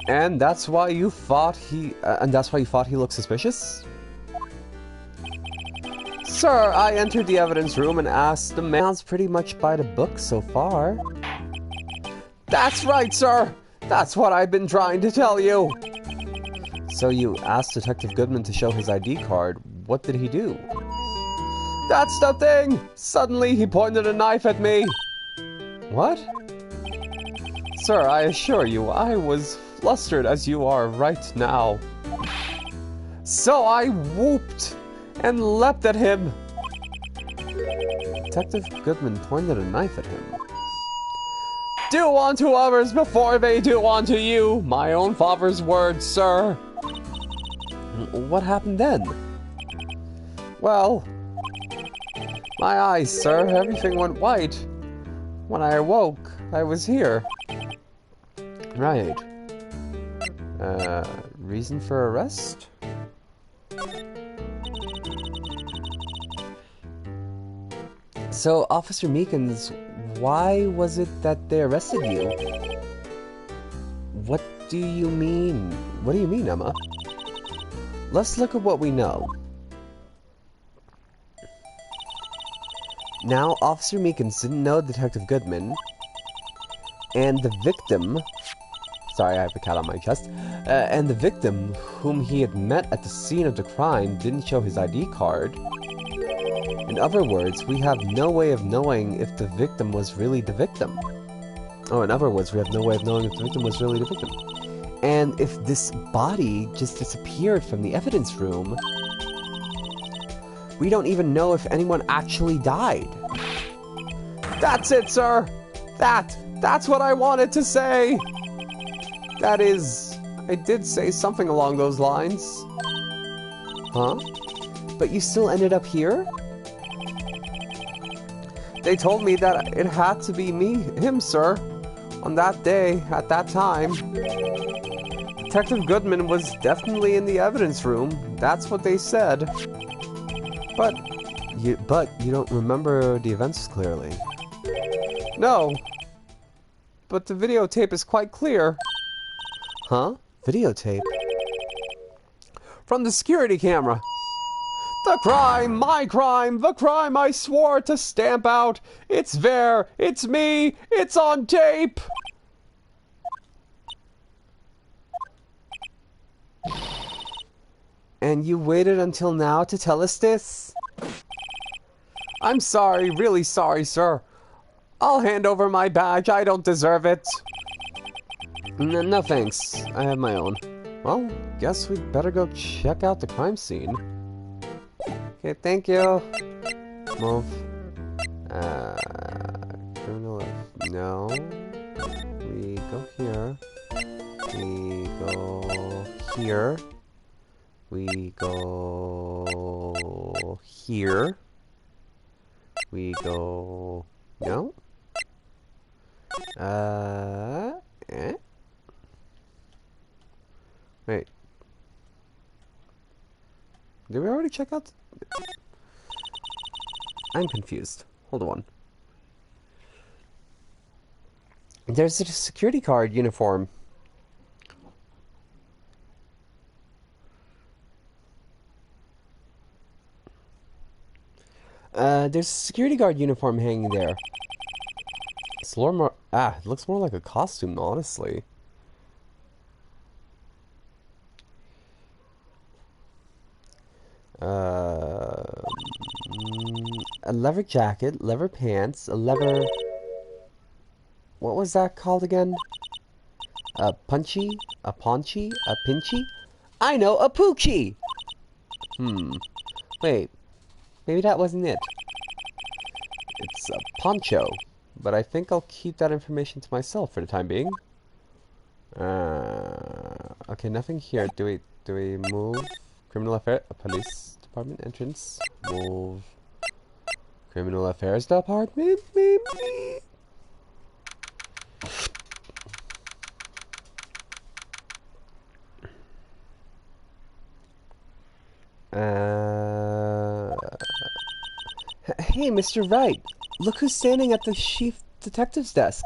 And that's why you thought he looked suspicious? Sir, I entered the evidence room and asked the man. Sounds pretty much by the book so far. That's right, sir! That's what I've been trying to tell you! So you asked Detective Goodman to show his ID card. What did he do? That's the thing! Suddenly he pointed a knife at me! What? Sir, I assure you, I was flustered as you are right now. So I whooped and leapt at him. Detective Goodman pointed a knife at him. Do unto others before they do unto you, my own father's words, sir. What happened then? Well, my eyes, sir, everything went white. When I awoke, I was here. Right. Reason for arrest? So, Officer Meekins, why was it that they arrested you? What do you mean? What do you mean, Emma? Let's look at what we know. Now, Officer Meekins didn't know Detective Goodman, and the victim... Sorry, I have a cat on my chest. And the victim, whom he had met at the scene of the crime, didn't show his ID card. In other words, we have no way of knowing if the victim was really the victim. Oh, in other words, we have no way of knowing if the victim was really the victim. And if this body just disappeared from the evidence room, we don't even know if anyone actually died. That's it, sir! That's what I wanted to say! That is, I did say something along those lines. Huh? But you still ended up here? They told me that it had to be him, sir. On that day, at that time. Detective Goodman was definitely in the evidence room. That's what they said. But you don't remember the events clearly. No. But the videotape is quite clear. Huh? Videotape? From the security camera. The crime, my crime, the crime I swore to stamp out. It's there, it's me, it's on tape. And you waited until now to tell us this? I'm sorry, really sorry, sir. I'll hand over my badge, I don't deserve it. No thanks, I have my own. Well, guess we'd better go check out the crime scene. Okay, thank you. Move. Criminal. No. We go here. We go here. We go here. We go. No. Wait. Did we already check out? I'm confused. Hold on. There's a security guard uniform. There's a security guard uniform hanging there. It's more. It looks more like a costume, honestly. A leather jacket, leather pants, a leather... What was that called again? A punchy? A paunchy? A pinchy? I know, a poochie! Wait. Maybe that wasn't it. It's a poncho. But I think I'll keep that information to myself for the time being. Okay, nothing here. Do we move? Criminal Affairs, Police Department entrance. Move. Criminal Affairs Department, maybe? Hey, Mr. Wright. Look who's standing at the chief detective's desk.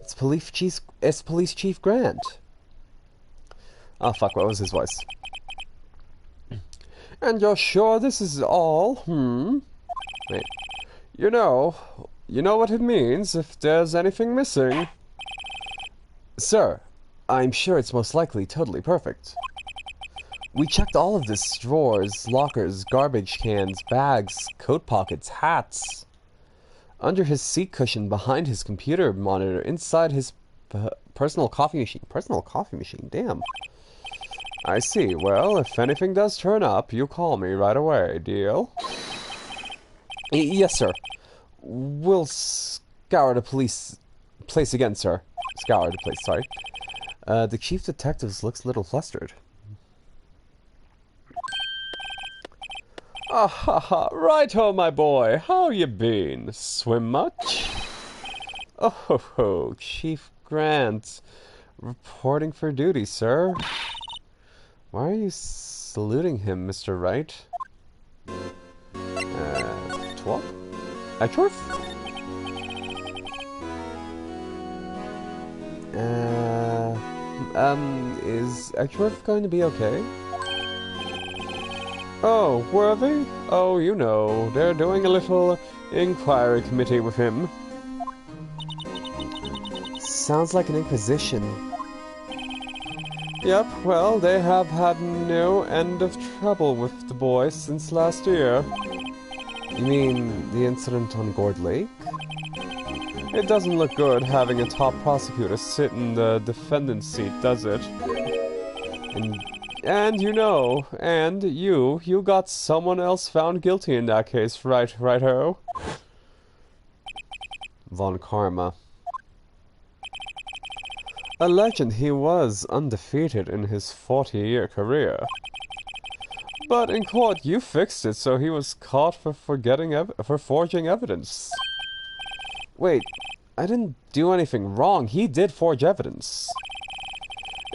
It's Police Chief Grant. Oh fuck, what was his voice? And you're sure this is all? Wait. You know what it means if there's anything missing. Sir, I'm sure it's most likely totally perfect. We checked all of this: drawers, lockers, garbage cans, bags, coat pockets, hats. Under his seat cushion, behind his computer monitor, inside his personal coffee machine. Personal coffee machine, damn. I see. Well, if anything does turn up, you call me right away, deal? Yes, sir. We'll scour the place again, sir. Scour the place, sorry. The chief detective looks a little flustered. Ah ha ha, righto, my boy. How you been? Swim much? Oh ho ho, Chief Grant. Reporting for duty, sir. Why are you saluting him, Mr. Wright? Twelve? Edgeworth? Is Edgeworth going to be okay? Oh, Worthy? Oh, you know, they're doing a little inquiry committee with him. Sounds like an inquisition. Yep, well, they have had no end of trouble with the boy since last year. You mean the incident on Gourd Lake? It doesn't look good having a top prosecutor sit in the defendant's seat, does it? And you know, and you got someone else found guilty in that case, right-ho? Von Karma. A legend, he was undefeated in his 40-year career. But in court, you fixed it, so he was caught for forging evidence. Wait, I didn't do anything wrong. He did forge evidence.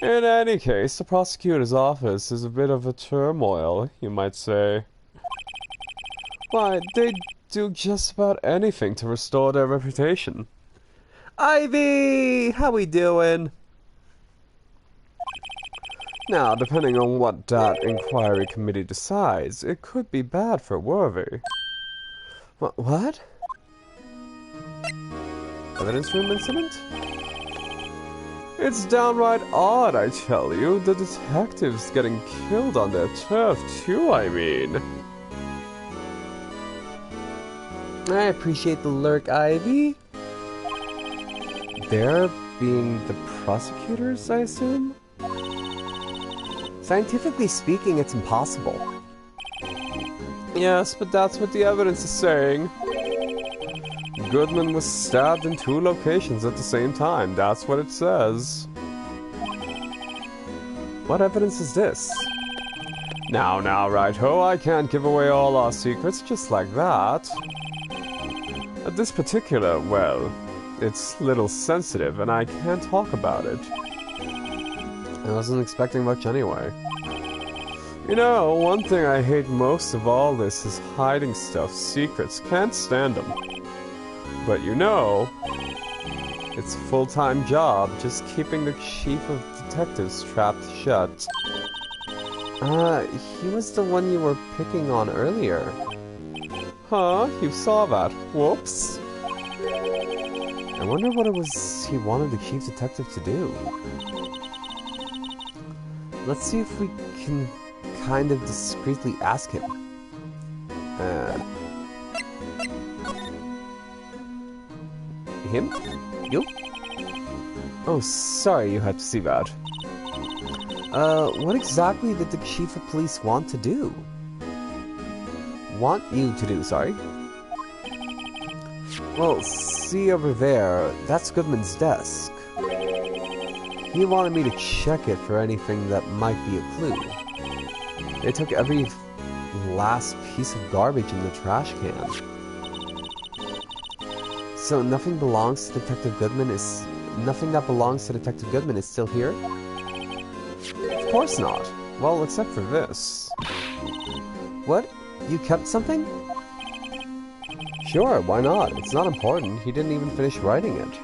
In any case, the prosecutor's office is a bit of a turmoil, you might say. Why, they do just about anything to restore their reputation. Ivy! How we doing? Now, depending on what that inquiry committee decides, it could be bad for Worthy. What? Evidence room incident? It's downright odd, I tell you. The detectives getting killed on their turf, too, I mean. I appreciate the lurk, Ivy. They're being the prosecutors, I assume? Scientifically speaking, it's impossible. Yes, but that's what the evidence is saying. Goodman was stabbed in 2 locations at the same time. That's what it says. What evidence is this? Now, right-ho, I can't give away all our secrets just like that. This particular, well, it's a little sensitive and I can't talk about it. I wasn't expecting much anyway. You know, one thing I hate most of all this is hiding stuff, secrets. Can't stand them. But you know, it's a full-time job just keeping the chief of detectives trapped shut. He was the one you were picking on earlier. Huh? You saw that. Whoops. I wonder what it was he wanted the chief detective to do. Let's see if we can kind of discreetly ask him. Him? You? Oh, sorry you had to see that. What exactly did the chief of police want to do? Want you to do, sorry. Well, see over there, that's Goodman's desk. He wanted me to check it for anything that might be a clue. They took every last piece of garbage in the trash can. So nothing belongs to Detective Goodman is... Nothing that belongs to Detective Goodman is still here? Of course not. Well, except for this. What? You kept something? Sure, why not? It's not important. He didn't even finish writing it.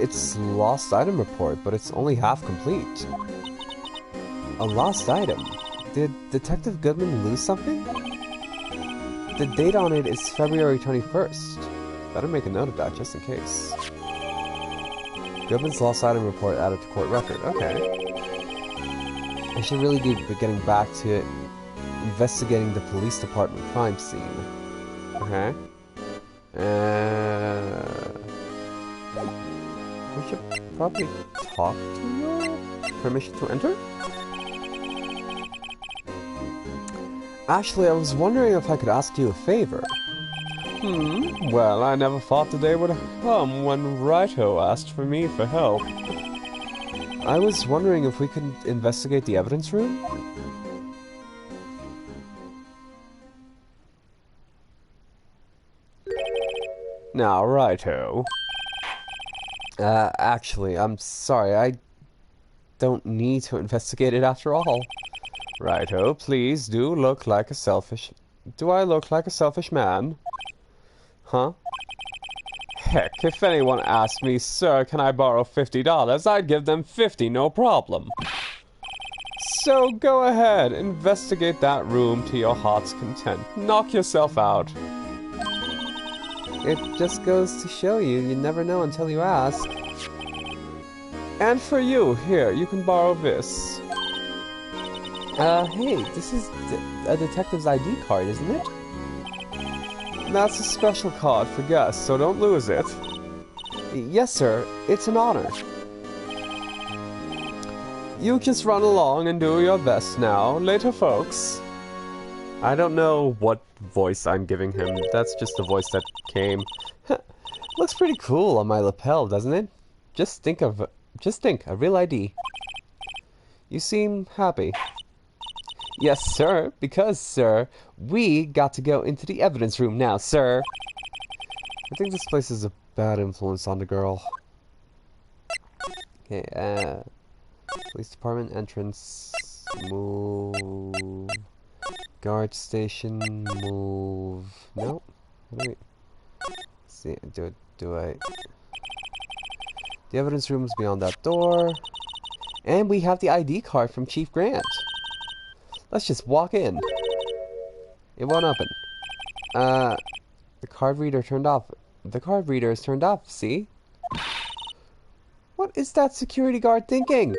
It's lost item report, but it's only half complete. A lost item? Did Detective Goodman lose something? The date on it is February 21st. Better make a note of that, just in case. Goodman's lost item report added to court record. Okay. I should really be getting back to investigating the police department crime scene. Okay. We should probably talk to you. Permission to enter? Actually, I was wondering if I could ask you a favor. Well, I never thought the day would come when Righto asked for me for help. I was wondering if we could investigate the evidence room? Now, Righto. Actually, I'm sorry, I don't need to investigate it after all. Righto, please do look like a selfish... Do I look like a selfish man? Huh? Heck, if anyone asked me, sir, can I borrow $50, I'd give them 50, no problem. So go ahead, investigate that room to your heart's content. Knock yourself out. It just goes to show you, you never know until you ask. And for you, here, you can borrow this. Hey, this is a detective's ID card, isn't it? That's a special card for guests, so don't lose it. Yes, sir. It's an honor. You just run along and do your best now. Later, folks. I don't know what voice I'm giving him. That's just the voice that came. Looks pretty cool on my lapel, doesn't it? Just think, a real ID. You seem happy. Yes, sir, because, sir, we got to go into the evidence room now, sir. I think this place is a bad influence on the girl. Okay, police department entrance. Move. Guard station. Move. Nope. What do we... See, do I... The evidence room is beyond that door. And we have the ID card from Chief Grant. Let's just walk in. It won't open. The card reader turned off. The card reader is turned off, see? What is that security guard thinking?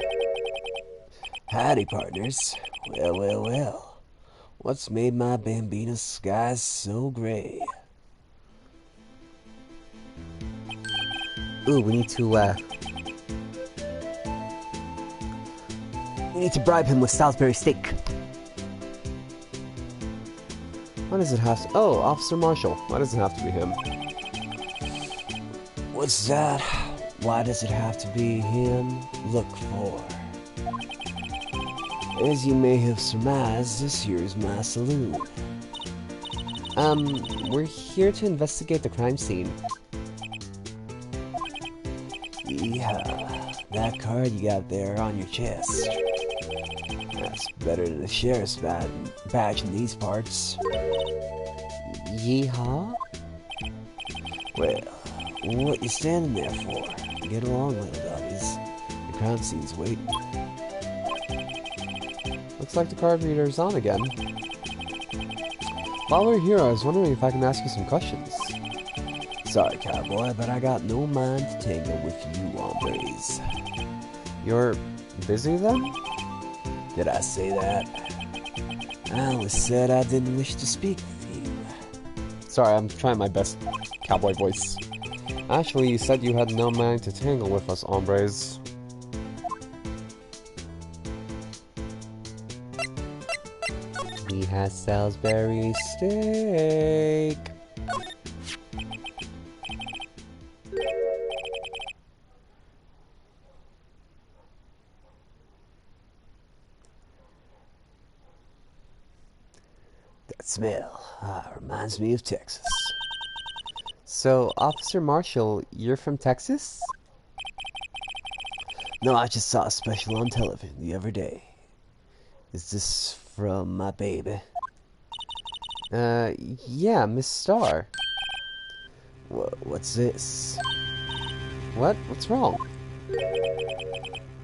Howdy, partners. Well, well, well. What's made my Bambina skies so gray? Ooh, we need to bribe him with Salisbury steak. Why does it have to... Oh, Officer Marshall. Why does it have to be him? What's that? Why does it have to be him? Look for. As you may have surmised, this here's my saloon. We're here to investigate the crime scene. Yeah, that card you got there on your chest. That's better than the sheriff's badge in these parts. Yeehaw? Well, what you standing there for? Get along, little doggies. The crime scene's waiting. Looks like the card reader is on again. While we're here, I was wondering if I can ask you some questions. Sorry, cowboy, but I got no mind to tangle with you hombres. You're busy then? Did I say that? I only said I didn't wish to speak with you. Sorry, I'm trying my best cowboy voice. Actually, you said you had no mind to tangle with us hombres. He has Salisbury steak. That smell reminds me of Texas. So, Officer Marshall, you're from Texas? No, I just saw a special on television the other day. Is this from my baby? Yeah, Miss Starr. What's this? What? What's wrong?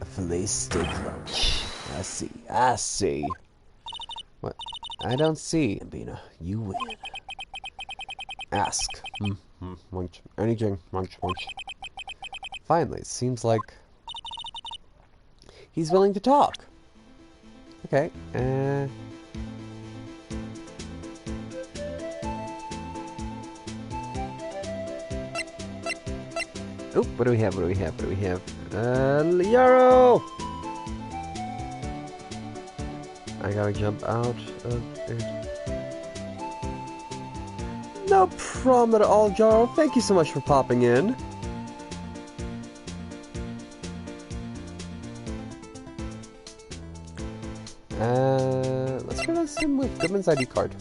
A filet steak lunch. I see. What? I don't see. Bambina, you win. Ask. Munch. Anything. Munch. Finally, it seems like he's willing to talk. Okay, Oh, what do we have? Yarrow! I gotta jump out of it. No problem at all, Jarl. Thank you so much for popping in. Let's replace him with Goodman's ID card.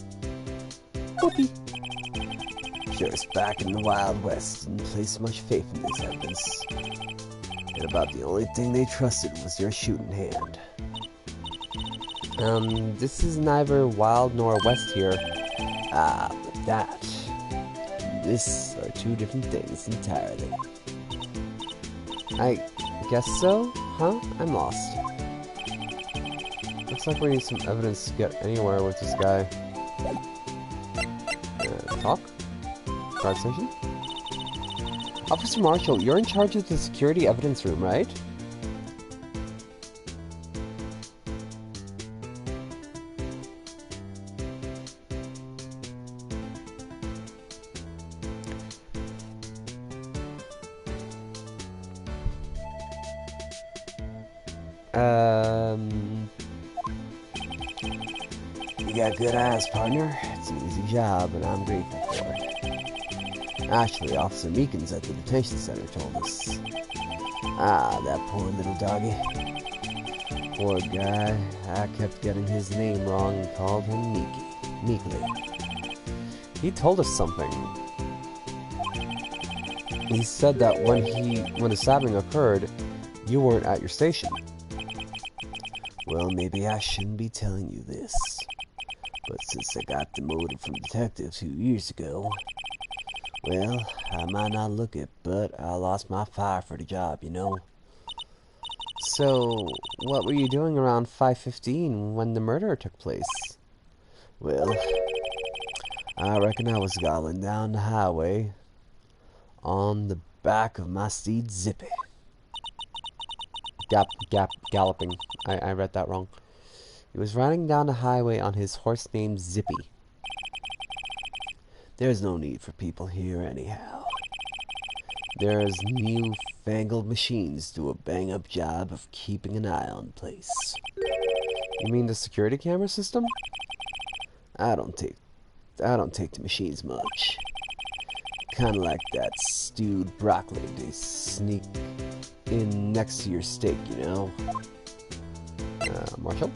Whoopee. Sheriff's back in the Wild West didn't place much faith in this evidence. And about the only thing they trusted was your shooting hand. This is neither Wild nor West here. Ah, but that. This are two different things entirely. I guess so? Huh? I'm lost. Looks like we need some evidence to get anywhere with this guy. Talk? Guard station? Officer Marshall, you're in charge of the security evidence room, right? got good eyes, partner. It's an easy job, and I'm grateful for it. Actually, Officer Meekins at the detention center told us. Ah, that poor little doggy. Poor guy. I kept getting his name wrong and called him Meekly. He told us something. He said that when the stabbing occurred, you weren't at your station. Well, maybe I shouldn't be telling you this. But since I got demoted from detective 2 years ago, well, I might not look it, but I lost my fire for the job, you know. So, what were you doing around 5:15 when the murder took place? Well, I reckon I was gobbling down the highway on the back of my steed Zippy. Galloping. I read that wrong. He was riding down the highway on his horse named Zippy. There's no need for people here anyhow. There's newfangled machines do a bang-up job of keeping an eye on the place. You mean the security camera system? I don't take the machines much. Kinda like that stewed broccoli they sneak in next to your steak, you know? Marshall?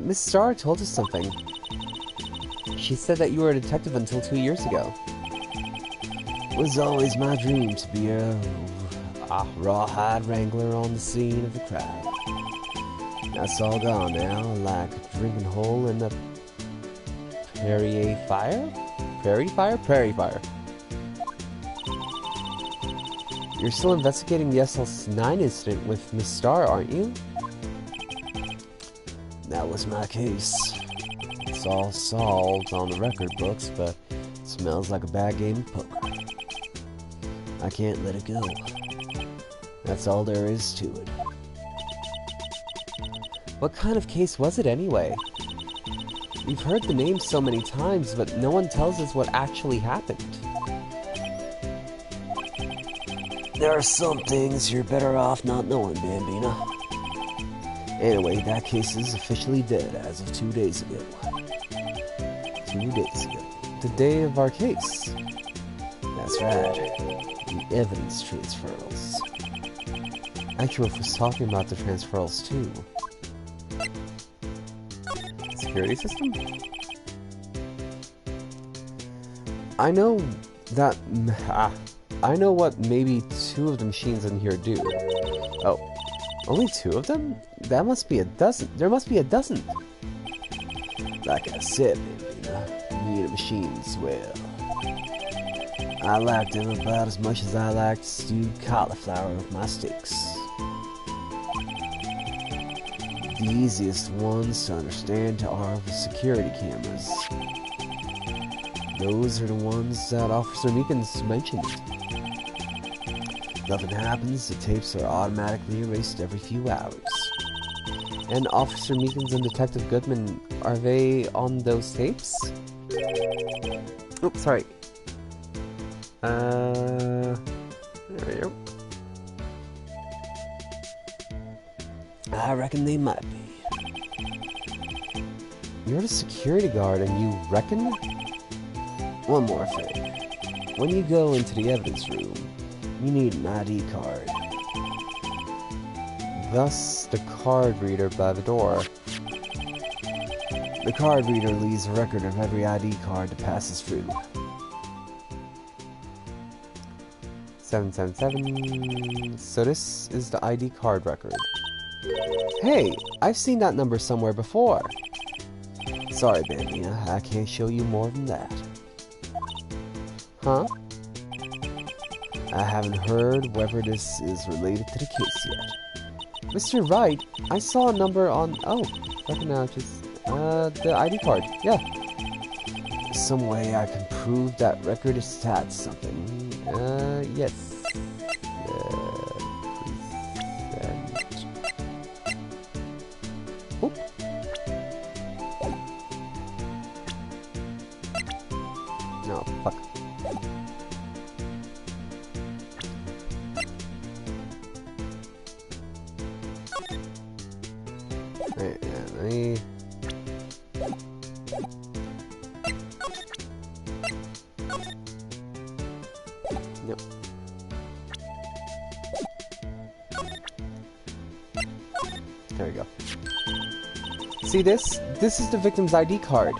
Miss Starr told us something. She said that you were a detective until 2 years ago. It was always my dream to be a rawhide wrangler on the scene of a crime. That's all gone now, like a drinking hole in the Prairie fire? Prairie fire. You're still investigating the SL9 incident with Miss Starr, aren't you? That was my case. It's all solved on the record books, but it smells like a bad game of poker. I can't let it go. That's all there is to it. What kind of case was it anyway? We've heard the name so many times, but no one tells us what actually happened. There are some things you're better off not knowing, Bambina. Anyway, that case is officially dead as of 2 days ago. 2 days ago. The day of our case. That's right. The evidence transfers. Actually, was talking about the transfers too. Security system? I know that... I know what maybe 2 of the machines in here do. Oh, only 2 of them? That must be a dozen. There must be a dozen. Like I said, Bambina, me and the machines, well, I like them about as much as I like stewed cauliflower with my steaks. The easiest ones to understand are the security cameras. Those are the ones that Officer Meekins mentioned. Nothing happens, the tapes are automatically erased every few hours. And Officer Meekins and Detective Goodman, are they on those tapes? Oops, sorry. There we go. I reckon they might be. You're the security guard and you reckon? One more thing. When you go into the evidence room, you need an ID card. Thus, the card reader by the door. The card reader leaves a record of every ID card that passes through. 777. So this is the ID card record. Hey, I've seen that number somewhere before. Sorry, Bambina, I can't show you more than that. Huh? I haven't heard whether this is related to the case yet. Mr. Wright, I saw a number on... Oh, recognizes... the ID card. Yeah. Some way I can prove that record is tied to something. Yes. Oop. No, fuck. Right, yeah, let me... Yep. There we go. See this? This is the victim's ID card.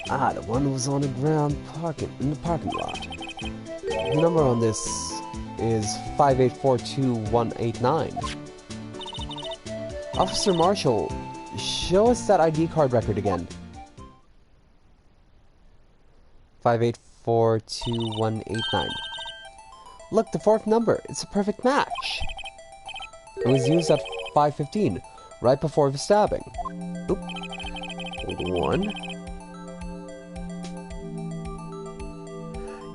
Ah, the one who was on the ground in the parking lot. The number on this is 5842189. Officer Marshall, show us that ID card record again. 5842189. Look, the fourth number. It's a perfect match. It was used at 5:15, right before the stabbing. Oop. One.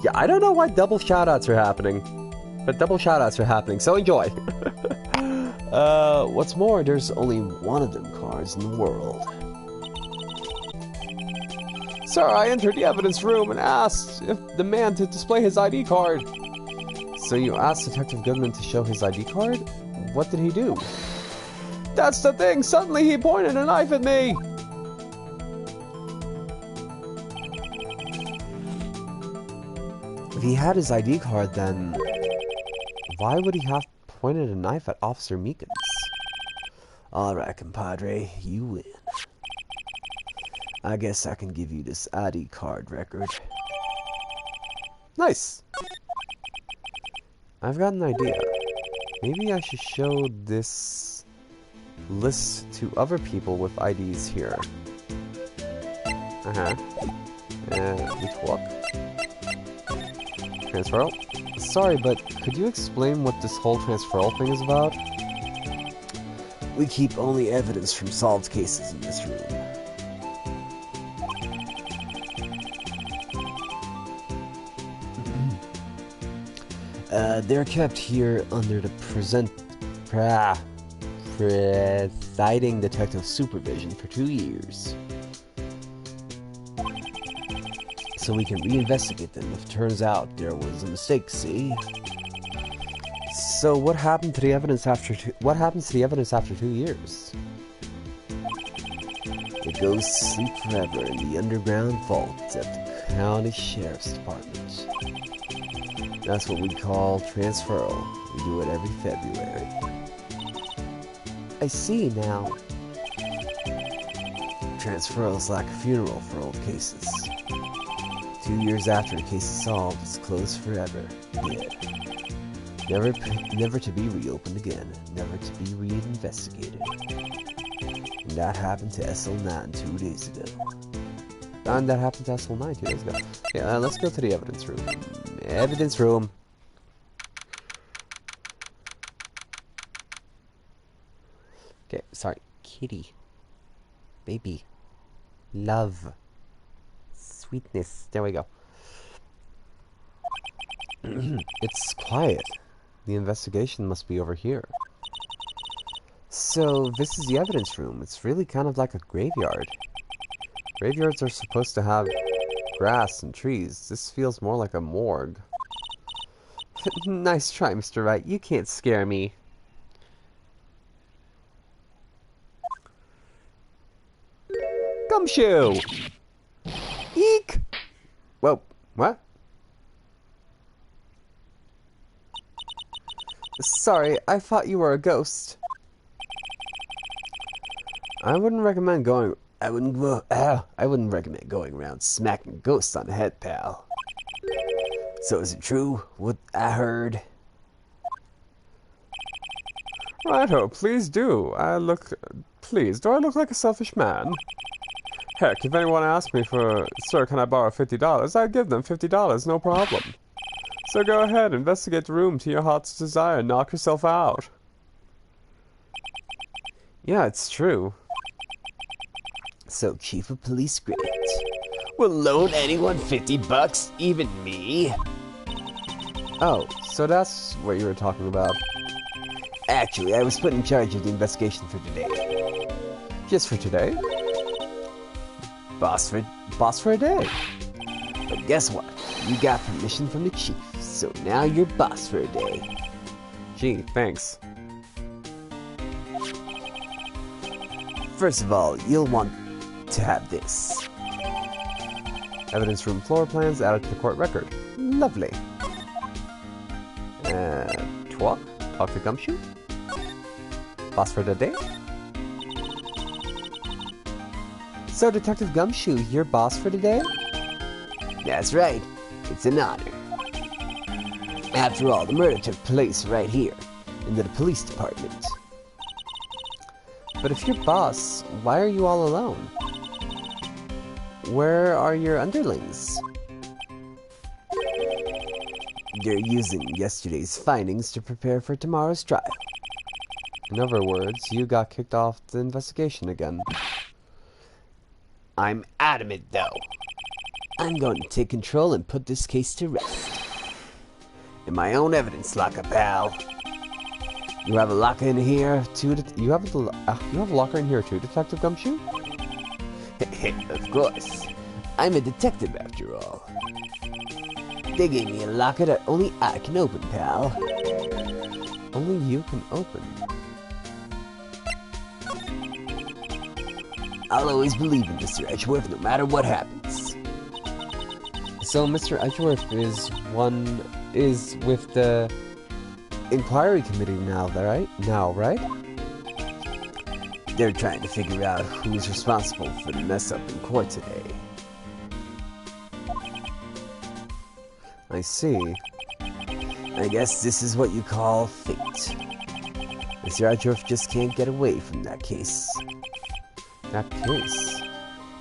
Yeah, I don't know why double shoutouts are happening. But double shoutouts are happening, so enjoy. What's more, there's only one of them cars in the world. Sir, I entered the evidence room and asked if the man to display his ID card. So you asked Detective Goodman to show his ID card? What did he do? That's the thing! Suddenly he pointed a knife at me! If he had his ID card, then why would he have pointed a knife at Officer Meekins? Alright, compadre, you win. I guess I can give you this ID card record. Nice! I've got an idea. Maybe I should show this list to other people with IDs here. Which walk? Transferal? Sorry, but could you explain what this whole transferal thing is about? We keep only evidence from solved cases in this room. They're kept here under the presiding detective's supervision for 2 years. So we can reinvestigate them if it turns out there was a mistake, see? So what happened to the evidence after what happens to the evidence after 2 years? It goes to sleep forever in the underground vault at the county sheriff's department. That's what we call transferal. We do it every February. I see now. Transferal is like a funeral for old cases. 2 years after a case is solved, it's closed forever. Dead. Never to be reopened again. Never to be reinvestigated. And that happened to SL9 2 days ago. And that happened to SL9 2 days ago. Yeah, let's go to the evidence room. Evidence room. Okay, sorry. Kitty. Baby. Love. Sweetness. There we go. It's quiet. The investigation must be over here. So, this is the evidence room. It's really kind of like a graveyard. Graveyards are supposed to have grass and trees. This feels more like a morgue. Nice try, Mr. Wright. You can't scare me. Gumshoe! Eek! Whoa, what? Sorry, I thought you were a ghost. I wouldn't recommend going around smacking ghosts on the head, pal. So is it true what I heard? Righto, please do. Please, do I look like a selfish man? Heck, if anyone asked me for, sir, can I borrow $50, I'd give them $50, no problem. So go ahead, investigate the room to your heart's desire and knock yourself out. Yeah, it's true. So, Chief of Police Grant will loan anyone $50, even me? Oh, so that's what you were talking about. Actually, I was put in charge of the investigation for today. Just for today? Boss for a day. But guess what? You got permission from the chief, so now you're boss for a day. Gee, thanks. First of all, you'll want to have this. Evidence room floor plans added to the court record. Lovely. Talk? Talk to Gumshoe? Boss for the day? So, Detective Gumshoe, your boss for today? That's right. It's an honor. After all, the murder took place right here, in the police department. But if you're boss, why are you all alone? Where are your underlings? They're using yesterday's findings to prepare for tomorrow's trial. In other words, you got kicked off the investigation again. I'm adamant, though. I'm going to take control and put this case to rest. In my own evidence locker, pal. You have a locker in here, too? You have a locker in here too, Detective Gumshoe? Of course. I'm a detective, after all. They gave me a locker that only I can open, pal. Only you can open. I'll always believe in Mr. Edgeworth, no matter what happens. So Mr. Edgeworth is with the inquiry committee now, right? They're trying to figure out who's responsible for the mess up in court today. I see. I guess this is what you call fate. Mr. Edgeworth just can't get away from that case. That case?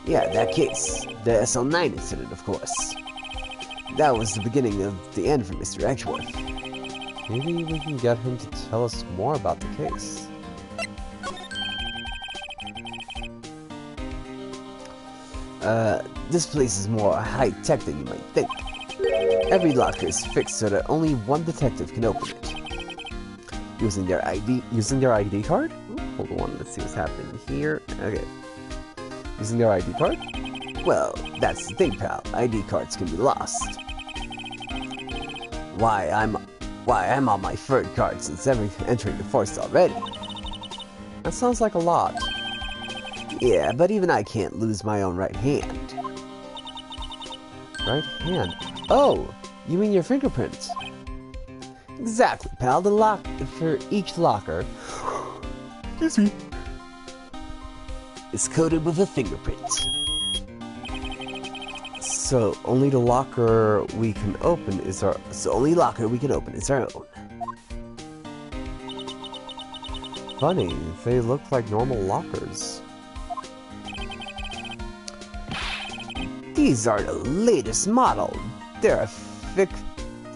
Yeah, that case. The SL9 incident, of course. That was the beginning of the end for Mr. Edgeworth. Maybe we can get him to tell us more about the case. This place is more high-tech than you might think. Every locker is fixed so that only one detective can open it. Using their ID card? Ooh, hold on, let's see what's happening here. Okay. Using their ID card? Well, that's the thing, pal. ID cards can be lost. Why, I'm on my third card since entering the force already. That sounds like a lot. Yeah, but even I can't lose my own right hand. Right hand? Oh, you mean your fingerprints? Exactly, pal. The lock for each locker is coated with a fingerprint. So only the locker we can open is our own. Funny, they look like normal lockers. These are the latest model. They're a thick,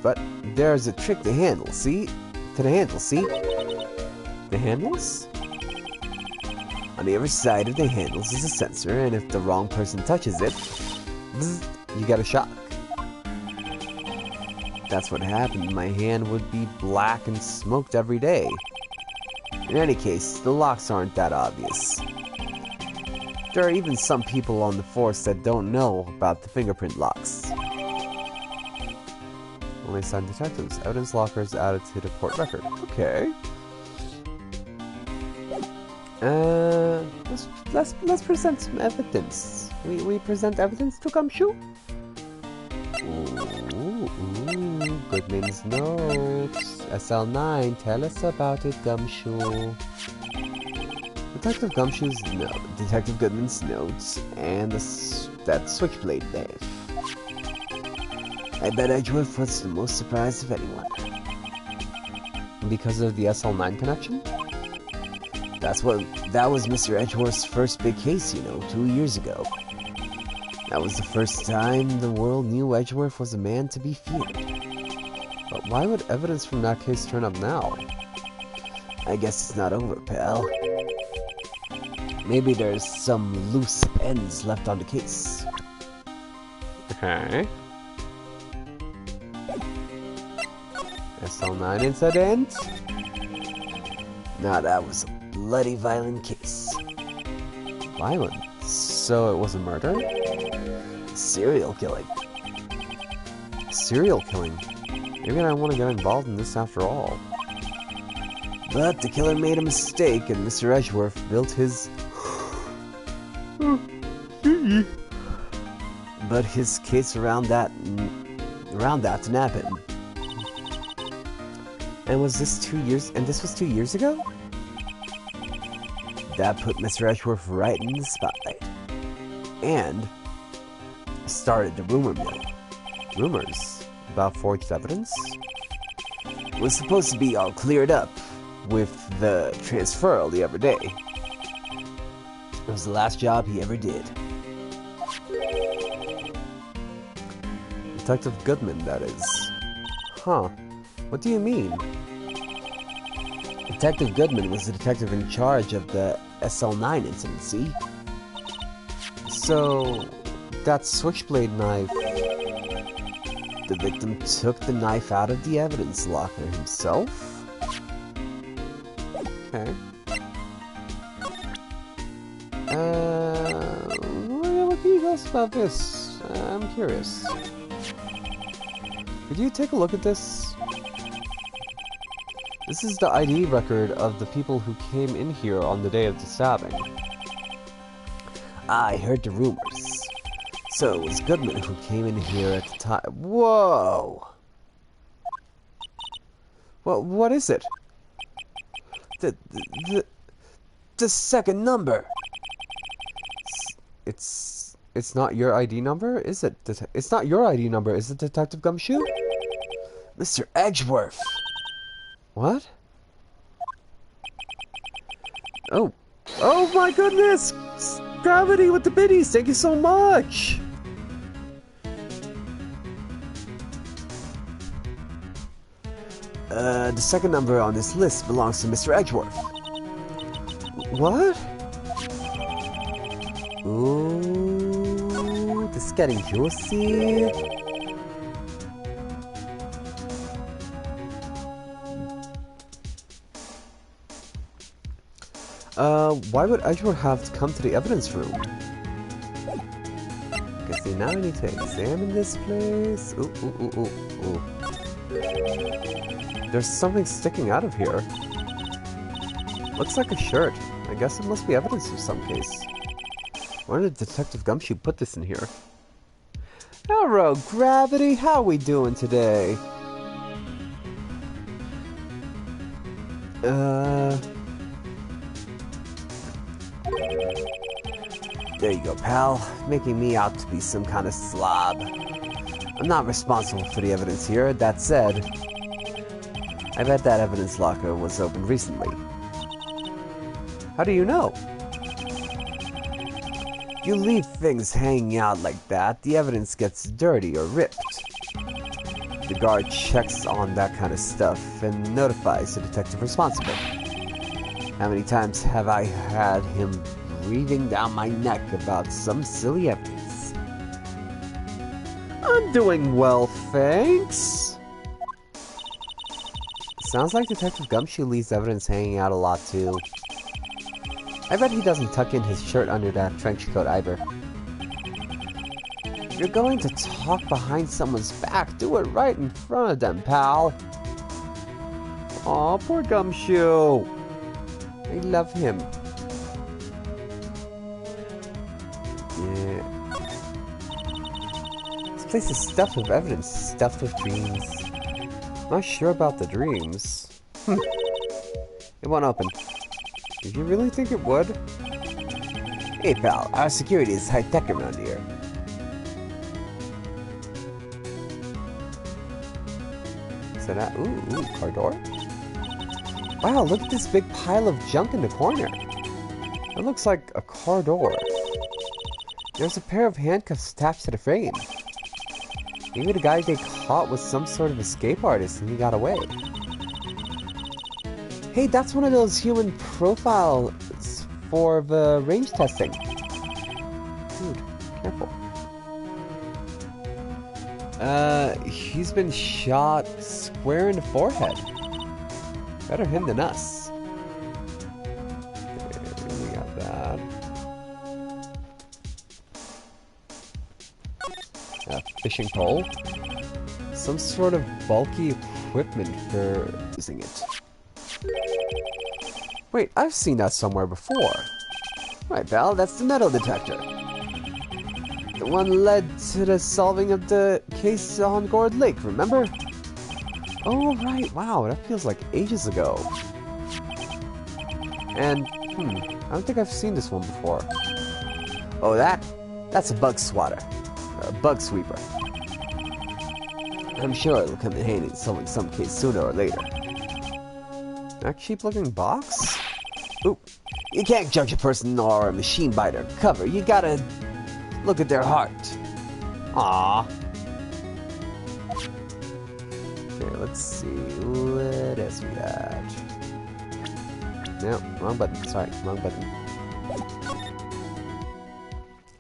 but there's a trick to handle, see? The handles? On the other side of the handles is a sensor, and if the wrong person touches it, bzz, you get a shock. That's what happened. My hand would be black and smoked every day. In any case, the locks aren't that obvious. There are even some people on the force that don't know about the fingerprint locks. Only assigned detectives. Evidence lockers added to the court record. Okay. Let's present some evidence. We present evidence to Gumshoe? Ooh, Goodman's notes. SL9, tell us about it, Gumshoe. Detective Goodman's notes, and that switchblade knife. I bet Edgeworth was the most surprised of anyone. Because of the SL9 connection? That was Mr. Edgeworth's first big case, 2 years ago. That was the first time the world knew Edgeworth was a man to be feared. But why would evidence from that case turn up now? I guess it's not over, pal. Maybe there's some loose ends left on the case. Okay. SL9 incident? Now that was a bloody violent case. Violent? So it was a murder? Serial killing. Serial killing? Maybe I don't want to get involved in this after all. But the killer made a mistake and Mr. Edgeworth built his But his case around that didn't happen. And was this 2 years? And this was 2 years ago? That put Mr. Edgeworth right in the spotlight. And started the rumor mill. Rumors about forged evidence? It was supposed to be all cleared up with the transferal the other day. It was the last job he ever did. Detective Goodman, that is. Huh. What do you mean? Detective Goodman was the detective in charge of the SL9 incident, see? So, that switchblade knife... The victim took the knife out of the evidence locker himself? Okay. What can you tell us about this? I'm curious. Could you take a look at this? This is the ID record of the people who came in here on the day of the stabbing. I heard the rumors. So it was Goodman who came in here at the time. Whoa! Well, what is it? The second number. It's not your ID number, is it? It's not your ID number, is it, Detective Gumshoe? Mr. Edgeworth. What? Oh. Oh my goodness! Gravity with the biddies, thank you so much! The second number on this list belongs to Mr. Edgeworth. What? Ooh, this is getting juicy. Why would Edgeworth have to come to the evidence room? Guess they now need to examine this place. Ooh, ooh, ooh, ooh, ooh. There's something sticking out of here. Looks like a shirt. I guess it must be evidence of some case. Why did Detective Gumshoe put this in here? Hello, Gravity. How we doing today? There you go, pal. Making me out to be some kind of slob. I'm not responsible for the evidence here. That said, I bet that evidence locker was opened recently. How do you know? You leave things hanging out like that, the evidence gets dirty or ripped. The guard checks on that kind of stuff and notifies the detective responsible. How many times have I had him breathing down my neck about some silly evidence? I'm doing well, thanks. Sounds like Detective Gumshoe leaves evidence hanging out a lot too. I bet he doesn't tuck in his shirt under that trench coat either. If you're going to talk behind someone's back, do it right in front of them, pal. Aw, poor Gumshoe. I love him. Yeah. This place is stuffed with evidence, stuffed with dreams. Not sure about the dreams. It won't open. Did you really think it would? Hey pal, our security is high-tech around here. So that, ooh, car door? Wow, look at this big pile of junk in the corner. It looks like a car door. There's a pair of handcuffs attached to the frame. Maybe the guy they caught was some sort of escape artist and he got away. Hey, that's one of those human profiles for the range testing. Dude, careful. He's been shot square in the forehead. Better him than us. Okay, we got that. A fishing pole. Some sort of bulky equipment for using it. Wait, I've seen that somewhere before. Right, pal, that's the metal detector. The one led to the solving of the case on Gourd Lake, remember? Oh, right. Wow, that feels like ages ago. And, I don't think I've seen this one before. Oh, that's a bug swatter. A bug sweeper. I'm sure it'll come in handy in solving some case sooner or later. That cheap-looking box? Ooh, you can't judge a person or a machine by their cover. You gotta look at their heart. Aww. Okay, let's see. What else we got? No, wrong button. Sorry, wrong button.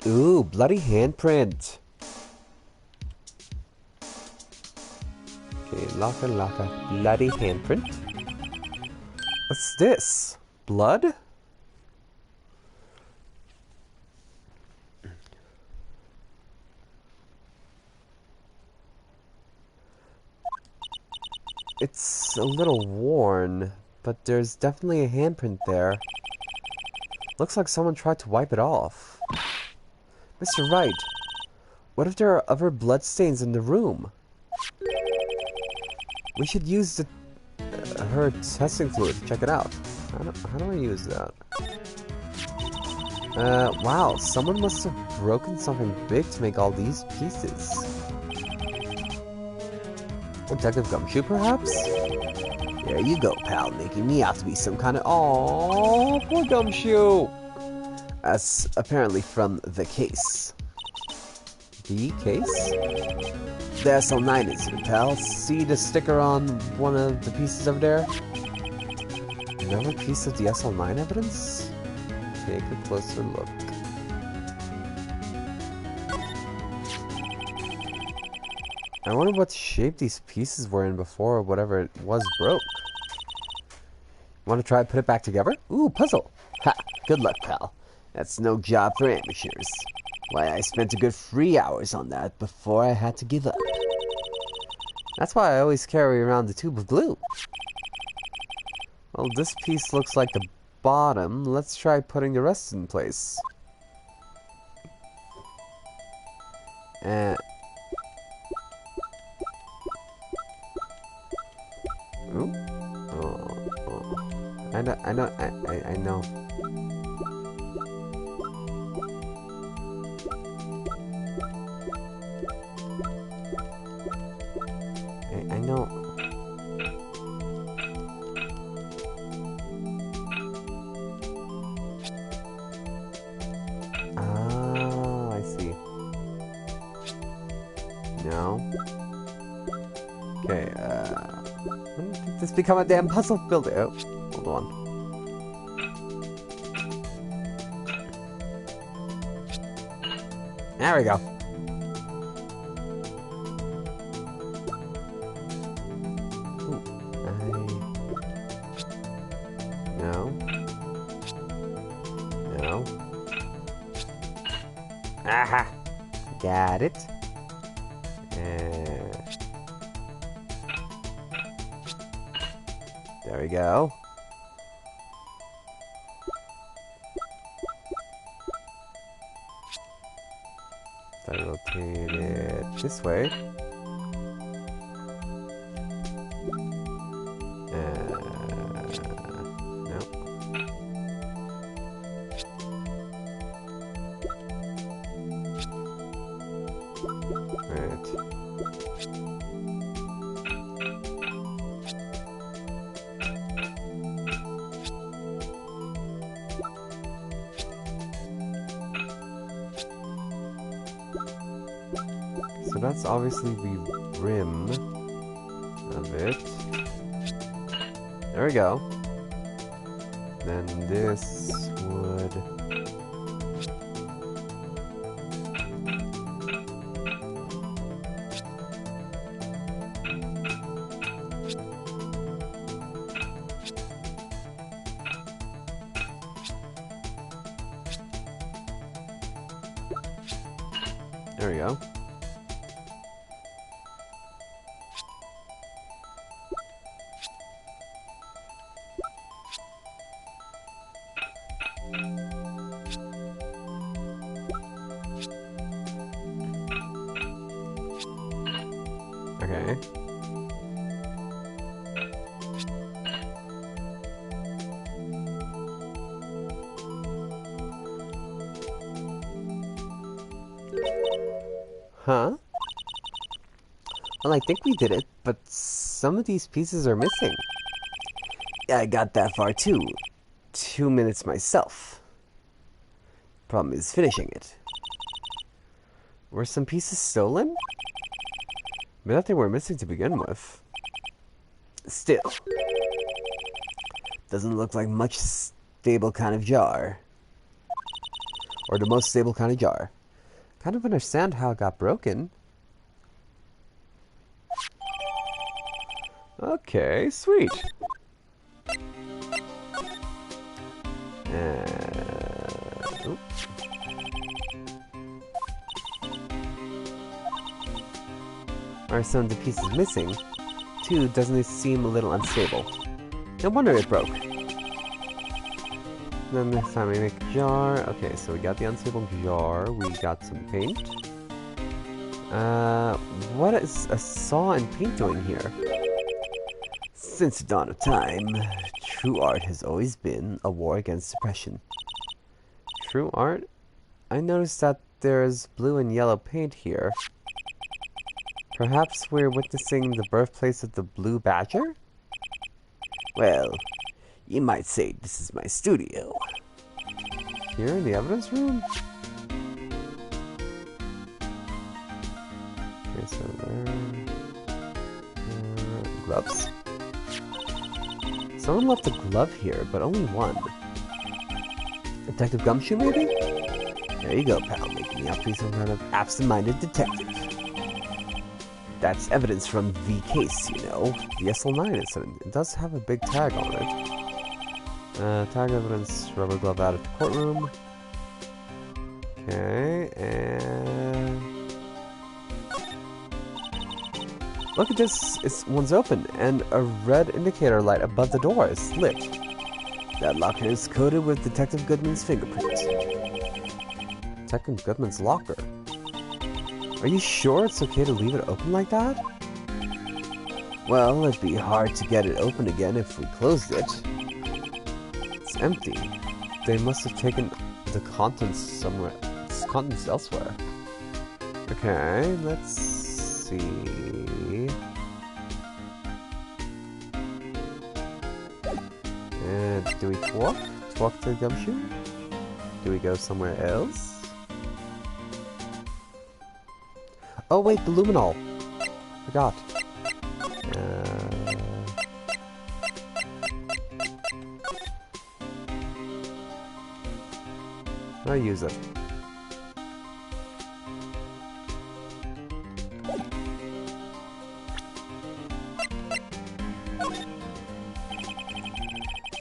Ooh, bloody handprint. Okay, locker, bloody handprint. What's this? Blood? It's a little worn, but there's definitely a handprint there. Looks like someone tried to wipe it off. Mr. Wright, what if there are other bloodstains in the room? We should use her testing fluid to check it out. How do I use that? Wow, someone must have broken something big to make all these pieces. Detective Gumshoe, perhaps? There you go, pal, making me out to be some kind of... Aww, poor Gumshoe! That's apparently from the case. The case? The SL9 incident, pal. See the sticker on one of the pieces over there? Another piece of the SL9 evidence? Take a closer look. I wonder what shape these pieces were in before whatever it was broke. Want to try to put it back together? Ooh, puzzle! Ha! Good luck, pal. That's no job for amateurs. Why, I spent a good 3 hours on that before I had to give up. That's why I always carry around the tube of glue. Well, this piece looks like the bottom. Let's try putting the rest in place. Ooh. Oh. I know. I know. I know. Ah, I see. No. Okay, when did this become a damn puzzle builder? Oh, hold on. There we go. Ooh, No. Aha! Got it. There we go. So I rotate it this way. No. Right. So that's obviously the rim of it. There we go. Then this would... There we go. Okay. Huh? Well, I think we did it, but some of these pieces are missing. Yeah, I got that far too. 2 minutes myself. Problem is finishing it. Were some pieces stolen? I thought they were missing to begin with. Still, doesn't look like much stable kind of jar. Or the most stable kind of jar. Kind of understand how it got broken. Okay, sweet. Oop. Are some of the pieces missing? 2, doesn't it seem a little unstable? No wonder it broke. Then next time we make a jar. Okay, so we got the unstable jar. We got some paint. What is a saw and paint doing here? Since the dawn of time, true art has always been a war against suppression. True art? I noticed that there's blue and yellow paint here. Perhaps we're witnessing the birthplace of the blue badger? Well, you might say this is my studio. Here in the evidence room? Okay, so gloves. Someone left a glove here, but only one. Detective Gumshoe, maybe? There you go, pal, making me out to be some kind of absent-minded detective. That's evidence from the case, you know. The SL9 incident. It does have a big tag on it. Tag evidence, rubber glove out of the courtroom. Okay, and... Look at this, one's open, and a red indicator light above the door is lit. That locker is coated with Detective Goodman's fingerprint. Detective Goodman's locker? Are you sure it's okay to leave it open like that? Well, it'd be hard to get it open again if we closed it. It's empty. They must have taken the contents somewhere. Contents elsewhere. Okay, let's see. And do we walk? Walk to the Gumshoe? Do we go somewhere else? Oh wait, the luminol. Forgot. I'll use it.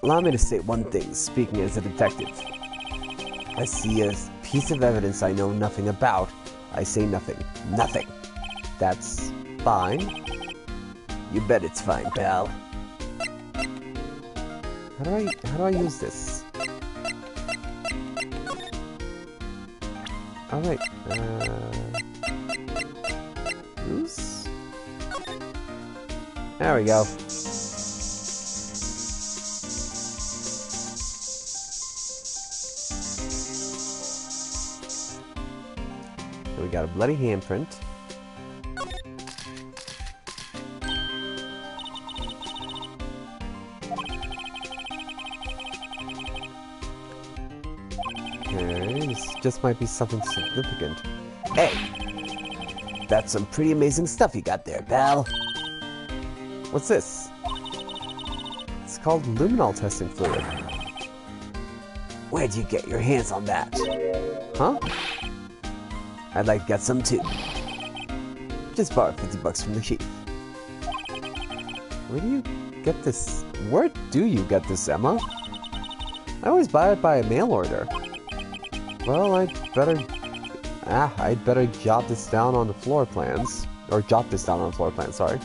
Allow me to say one thing, speaking as a detective. I see a piece of evidence I know nothing about. I say nothing. Nothing. That's fine. You bet it's fine, pal. How do I use this? All right. Use. There we go. We got a bloody handprint. Okay, this just might be something significant. Hey! That's some pretty amazing stuff you got there, pal. What's this? It's called luminol testing fluid. Where'd you get your hands on that? Huh? I'd like to get some too. Just borrow $50 from the chief. Where do you get this? Where do you get this, Emma? I always buy it by a mail order. Well, I'd better jot this down on the floor plans. Or jot this down on the floor plan, sorry.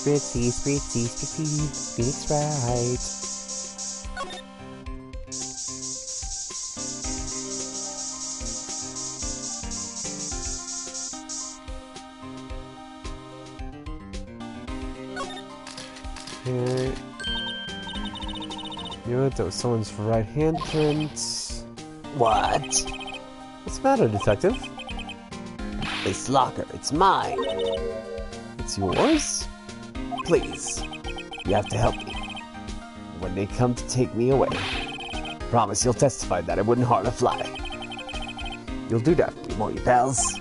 Spritzy, spritzy, spritzy, Phoenix Wright. Knew it. That was someone's right handprint. What? What's the matter, Detective? This locker, it's mine. It's yours? Please, you have to help me. When they come to take me away, promise you'll testify that I wouldn't harm a fly. You'll do that for me, won't you, pals?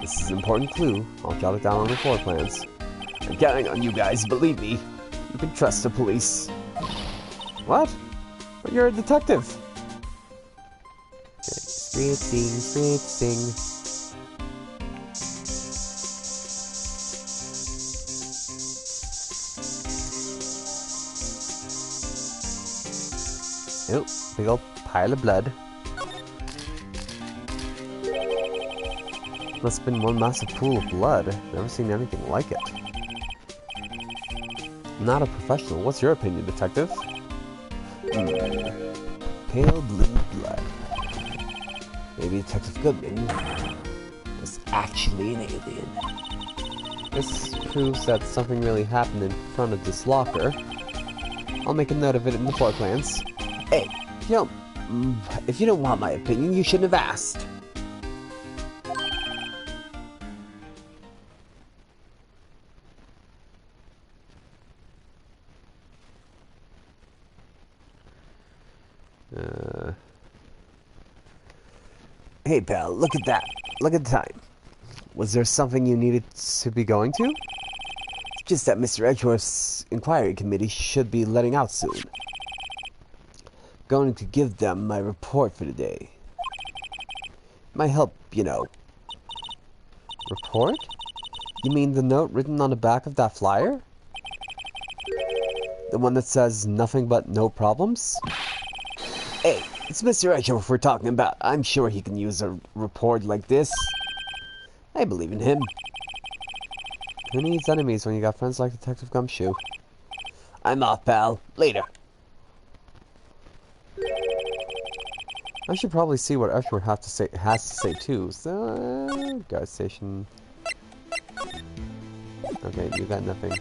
This is an important clue. I'll jot it down on the floor plans. I'm counting on you guys, believe me. You can trust the police. What? But you're a detective. Okay. Spritzing. Oh, big old pile of blood. Must have been one massive pool of blood. Never seen anything like it. I'm not a professional. What's your opinion, Detective? Pale blue blood. Maybe Detective Goodman was actually an alien. This proves that something really happened in front of this locker. I'll make a note of it in the floor plans. Hey, if you don't want my opinion, you shouldn't have asked. Hey, pal, look at that. Look at the time. Was there something you needed to be going to? It's just that Mr. Edgeworth's inquiry committee should be letting out soon. Going to give them my report for the day. Might help, you know. Report? You mean the note written on the back of that flyer? The one that says nothing but no problems? Hey, it's Mr. Edgeworth we're talking about. I'm sure he can use a report like this. I believe in him. Who needs enemies when you got friends like Detective Gumshoe? I'm off, pal. Later. I should probably see what Edgeworth has to say too. So, guard station. Okay, you got nothing.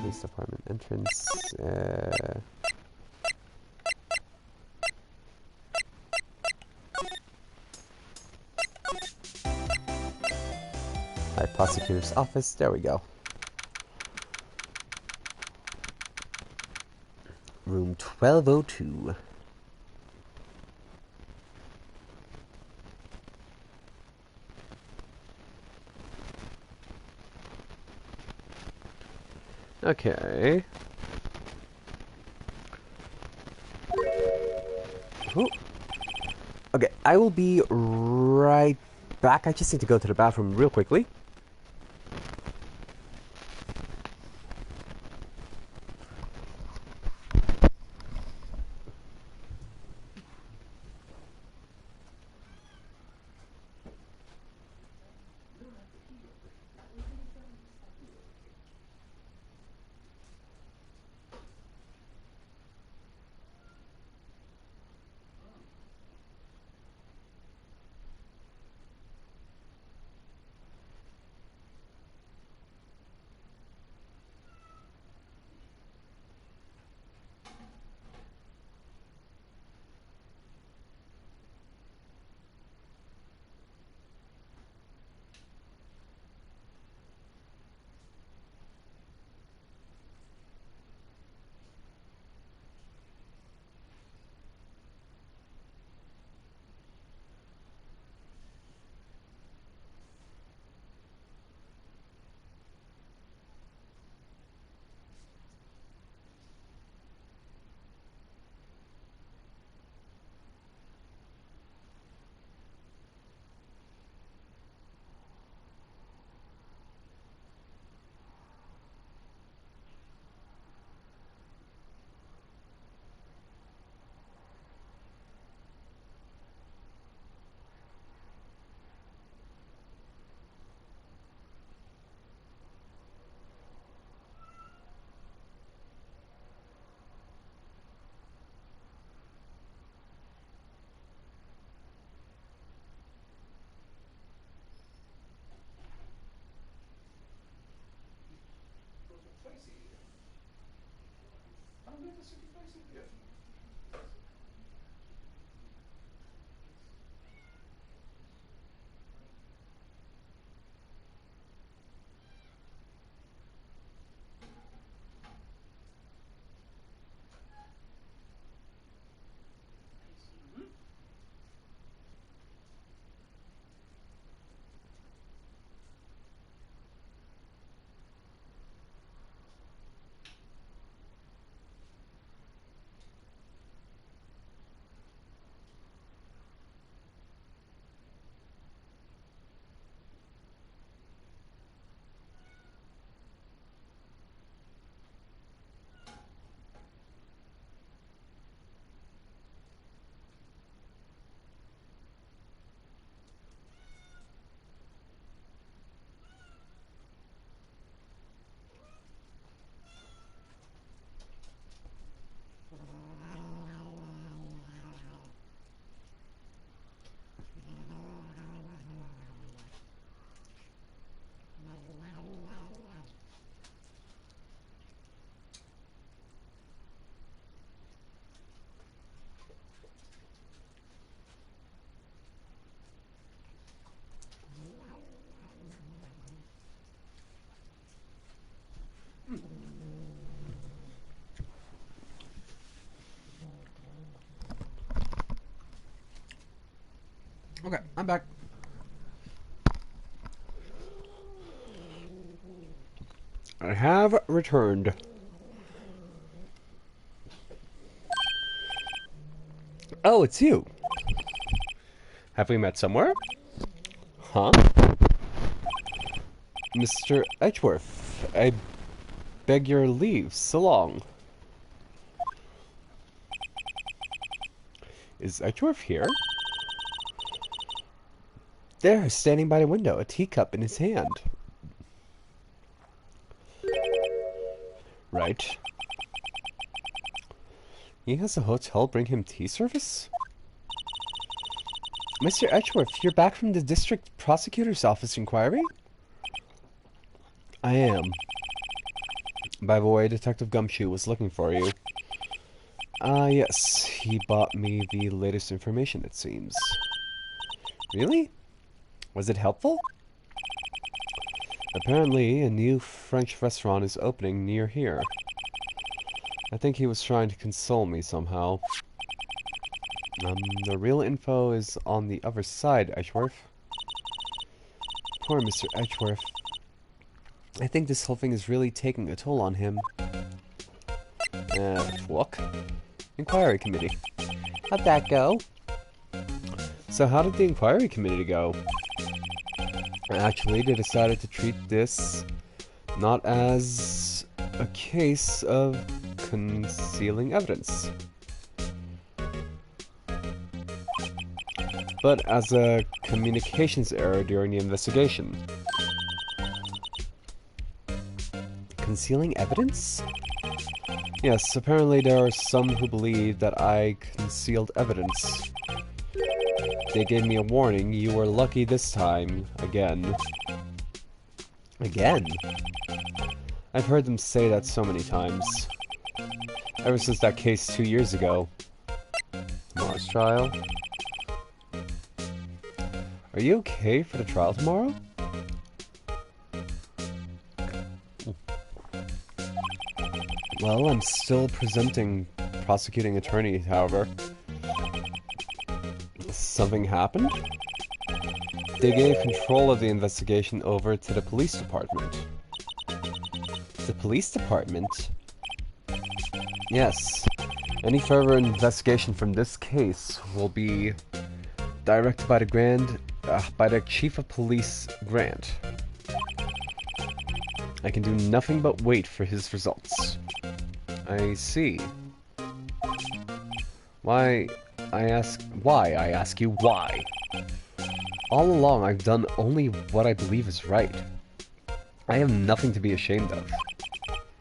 Police department entrance. Alright, prosecutor's office. There we go. Room 1202. Okay. Ooh. Okay, I will be right back. I just need to go to the bathroom real quickly. Okay, I'm back. I have returned. Oh, it's you. Have we met somewhere? Huh? Mr. Edgeworth, I beg your leave. So long. Is Edgeworth here? There, standing by the window, a teacup in his hand. Right. He has a hotel bring him tea service? Mr. Edgeworth, you're back from the district prosecutor's office inquiry? I am. By the way, Detective Gumshoe was looking for you. Yes. He bought me the latest information, it seems. Really? Was it helpful? Apparently, a new French restaurant is opening near here. I think he was trying to console me somehow. The real info is on the other side, Edgeworth. Poor Mr. Edgeworth. I think this whole thing is really taking a toll on him. Look. Inquiry committee. How'd that go? So how did the inquiry committee go? Actually, they decided to treat this not as a case of concealing evidence, but as a communications error during the investigation. Concealing evidence? Yes, apparently there are some who believe that I concealed evidence. They gave me a warning. You were lucky this time. Again. Again? I've heard them say that so many times. Ever since that case 2 years ago. Tomorrow's trial? Are you okay for the trial tomorrow? Well, I'm still presenting prosecuting attorney, however. Something happened? They gave control of the investigation over to the police department. The police department? Yes. Any further investigation from this case will be directed by the Chief of Police Grant. I can do nothing but wait for his results. I see. Why? I ask you why? All along, I've done only what I believe is right. I have nothing to be ashamed of.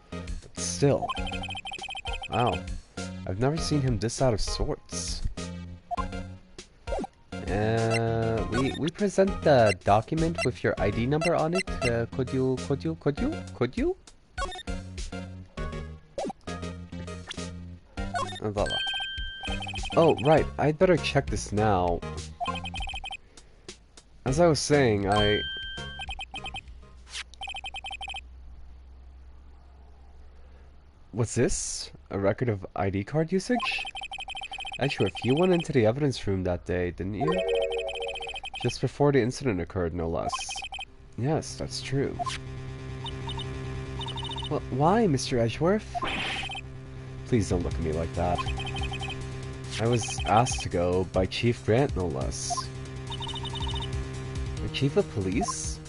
But still. Wow. I've never seen him this out of sorts. We present the document with your ID number on it. Could you? blah, blah. Oh, right. I'd better check this now. As I was saying, What's this? A record of ID card usage? Actually, if you went into the evidence room that day, didn't you? Just before the incident occurred, no less. Yes, that's true. Well, why, Mr. Edgeworth? Please don't look at me like that. I was asked to go by Chief Grant, no less. The Chief of Police?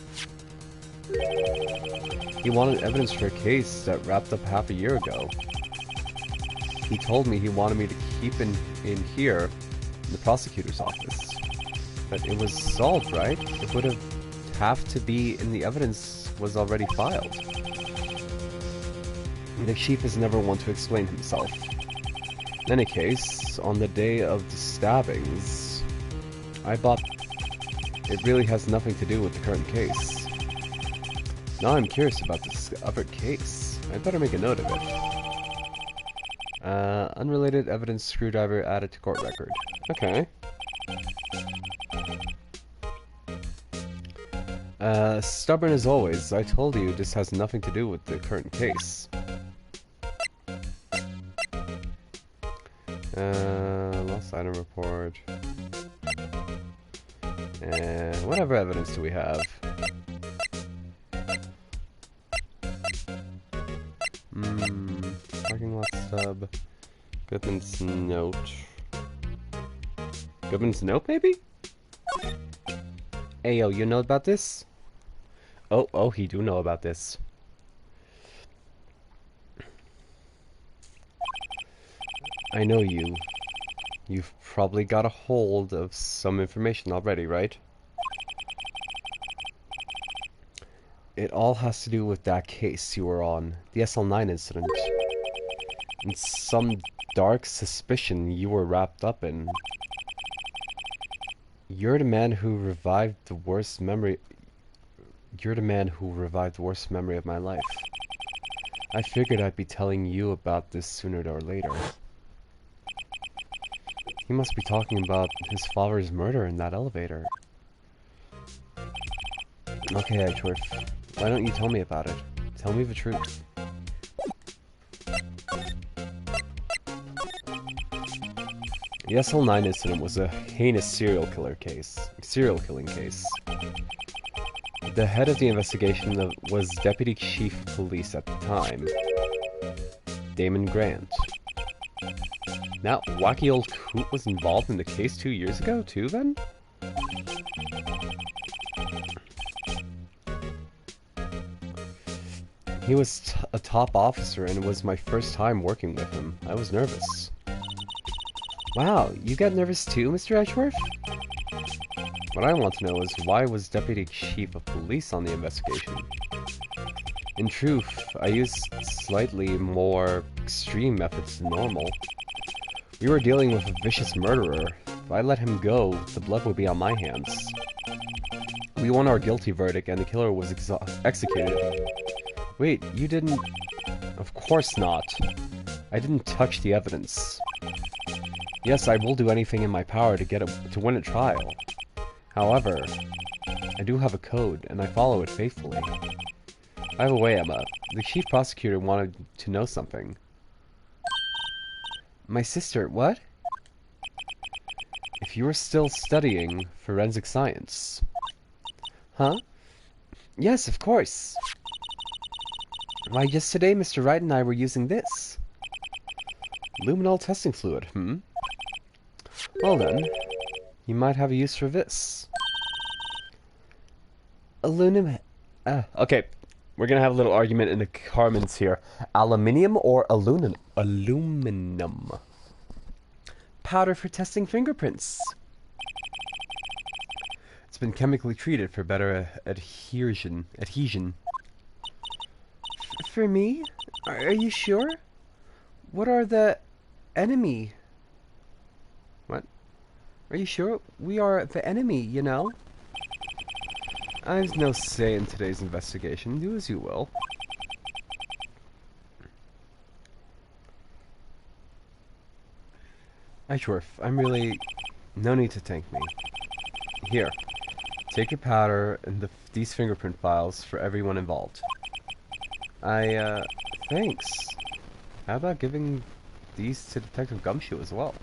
He wanted evidence for a case that wrapped up half a year ago. He told me he wanted me to keep in here, in the prosecutor's office. But it was solved, right? It would have to be in the evidence was already filed. The chief is never one to explain himself. In any case, on the day of the stabbings, I thought it really has nothing to do with the current case. Now I'm curious about this other case. I'd better make a note of it. Unrelated evidence screwdriver added to court record. Okay. Stubborn as always, I told you this has nothing to do with the current case. Lost item report. And whatever evidence do we have? Parking lot stub. Goodman's note. Goodman's note, maybe? Hey, yo, you know about this? Oh, he do know about this. I know you. You've probably got a hold of some information already, right? It all has to do with that case you were on, the SL9 incident. And some dark suspicion you were wrapped up in. You're the man who revived the worst memory... You're the man who revived the worst memory of my life. I figured I'd be telling you about this sooner or later. He must be talking about his father's murder in that elevator. Okay, Edgeworth. Why don't you tell me about it? Tell me the truth. The SL9 incident was a heinous serial killing case. The head of the investigation was Deputy Chief of Police at the time, Damon Grant. That wacky old coot was involved in the case 2 years ago, too, then? He was a top officer, and it was my first time working with him. I was nervous. Wow, you got nervous too, Mr. Edgeworth? What I want to know is why was Deputy Chief of Police on the investigation? In truth, I used slightly more extreme methods than normal. We were dealing with a vicious murderer. If I let him go, the blood would be on my hands. We won our guilty verdict and the killer was executed. Wait, you didn't... Of course not. I didn't touch the evidence. Yes, I will do anything in my power to win a trial. However, I do have a code, and I follow it faithfully. By the way, Emma, the chief prosecutor wanted to know something. My sister, what? If you are still studying forensic science. Huh? Yes, of course. Why, just today Mr. Wright and I were using this. Luminol testing fluid, Well then, you might have a use for this. Okay, we're gonna have a little argument in the comments here. Aluminium or aluminum? Powder for testing fingerprints. It's been chemically treated for better adhesion. For me? Are you sure? What are the enemy? What? Are you sure? We are the enemy, you know? I have no say in today's investigation. Do as you will. Edgeworth, I'm really... No need to thank me. Here, take your powder and these fingerprint files for everyone involved. Thanks. How about giving these to Detective Gumshoe as well?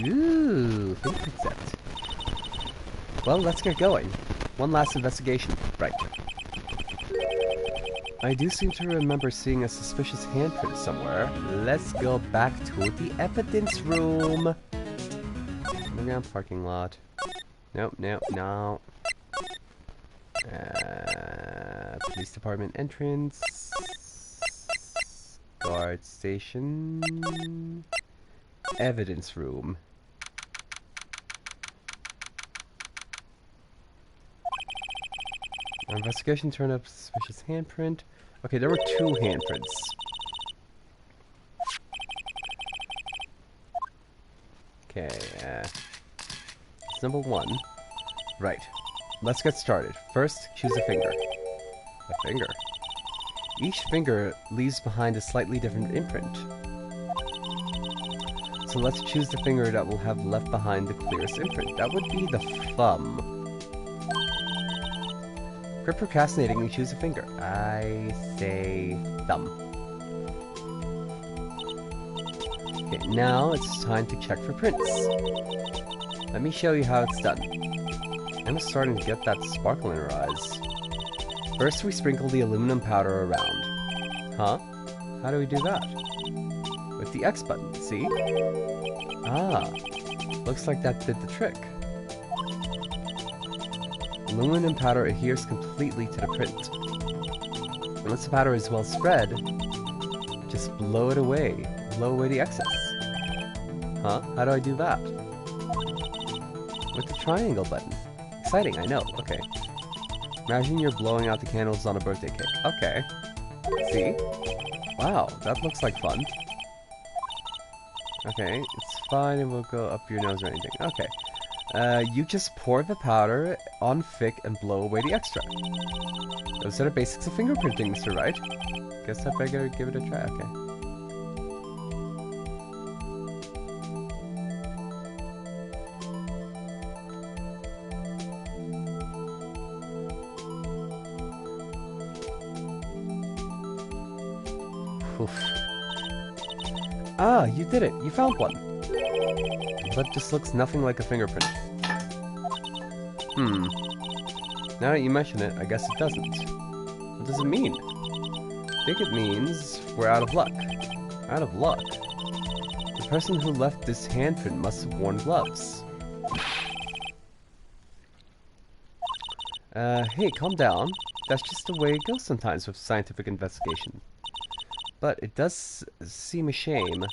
Ooh, fingerprint set. Well, let's get going. One last investigation. Right. I do seem to remember seeing a suspicious handprint somewhere. Let's go back to the evidence room. Underground parking lot. Nope, nope, no. Police department entrance. Guard station. Evidence room. Investigation turned up suspicious handprint. Okay, there were 2 handprints. Okay, it's number 1. Right. Let's get started. First, choose a finger. A finger. Each finger leaves behind a slightly different imprint. So let's choose the finger that will have left behind the clearest imprint. That would be the thumb. Quit procrastinating and choose a finger. I say thumb. Okay, now it's time to check for prints. Let me show you how it's done. Emma's starting to get that sparkle in her eyes. First, we sprinkle the aluminum powder around. Huh? How do we do that? With the X button, see? Ah, looks like that did the trick. Aluminum powder adheres completely to the print. Once the powder is well spread, just blow it away. Blow away the excess. Huh? How do I do that? With the triangle button. Exciting, I know. Okay. Imagine you're blowing out the candles on a birthday cake. Okay. See? Wow, that looks like fun. Okay, it's fine, it won't go up your nose or anything. Okay. You just pour the powder on thick and blow away the extra. Those are the basics of fingerprinting, Mr. Wright. Guess I better give it a try. Okay. Oof. Ah, you did it. You found one. But this looks nothing like a fingerprint. Now that you mention it, I guess it doesn't. What does it mean? I think it means we're out of luck. Out of luck? The person who left this handprint must have worn gloves. Hey, calm down. That's just the way it goes sometimes with scientific investigation. But it does seem a shame.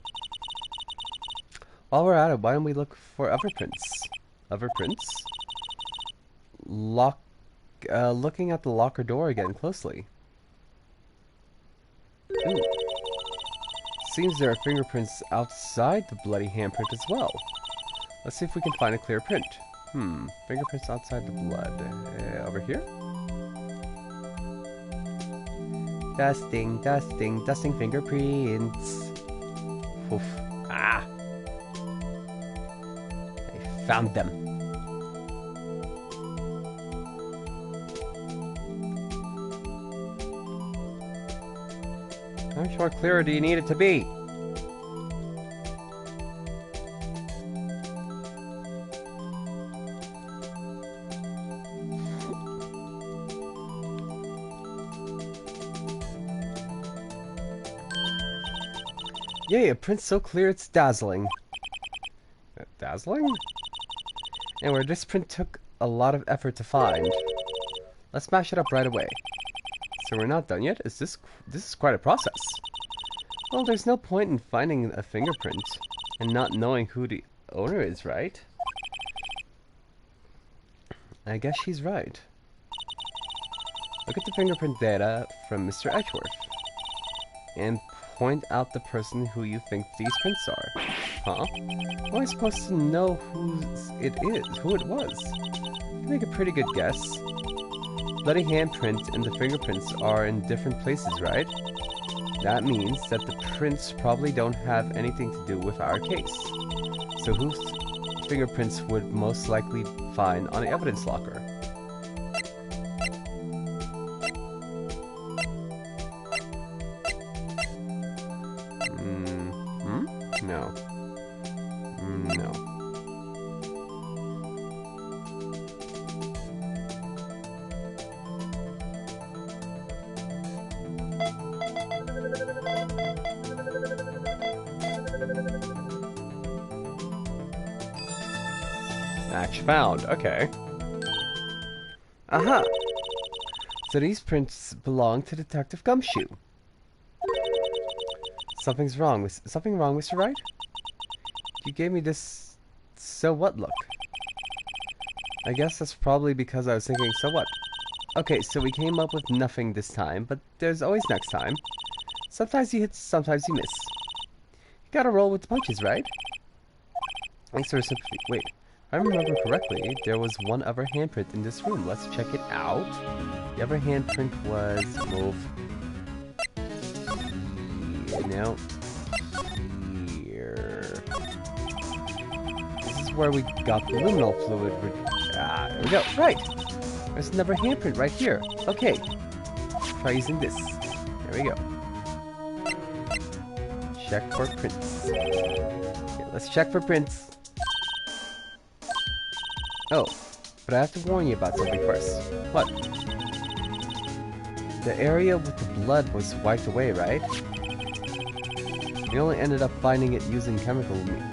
While we're at it, why don't we look for other prints? Other prints? Looking at the locker door again closely. Ooh. Seems there are fingerprints outside the bloody handprint as well. Let's see if we can find a clear print. Fingerprints outside the blood. Over here? Dusting, dusting, dusting fingerprints. Oof. Ah! I found them. How much more clearer do you need it to be? Yay, a print so clear it's dazzling. Dazzling? And where this print took a lot of effort to find. Let's smash it up right away. So we're not done yet? This is quite a process. Well, there's no point in finding a fingerprint and not knowing who the owner is, right? I guess she's right. Look at the fingerprint data from Mr. Edgeworth. And point out the person who you think these prints are. Huh? How am I supposed to know who it was? I can make a pretty good guess. Bloody handprint and the fingerprints are in different places, right? That means that the prints probably don't have anything to do with our case. So whose fingerprints would most likely find on the evidence locker? No. No. Match found. Okay. Aha! So these prints belong to Detective Gumshoe. Something wrong, Mr. Wright? You gave me this so what look. I guess that's probably because I was thinking, so what? Okay, so we came up with nothing this time, but there's always next time. Sometimes you hit, sometimes you miss. You gotta roll with the punches, right? Thanks for the sympathy. Wait, if I remember correctly, there was one other handprint in this room. Let's check it out. The other handprint was... move. Now, here. This is where we got the luminol fluid. There we go. Right! There's another handprint right here. Okay. Try using this. There we go. Check for prints. Okay, let's check for prints. Oh, but I have to warn you about something first. What? The area with the blood was wiped away, right? We only ended up finding it using chemical means.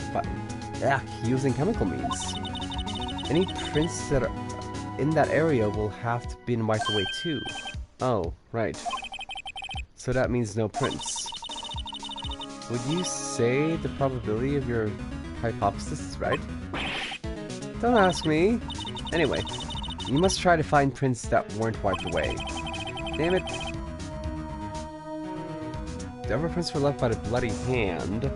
Any prints that are in that area will have to be wiped away too. Oh, right. So that means no prints. Would you say the probability of your hypothesis is right? Don't ask me. Anyway, you must try to find prints that weren't wiped away. Damn it. The other prints were left by the bloody hand.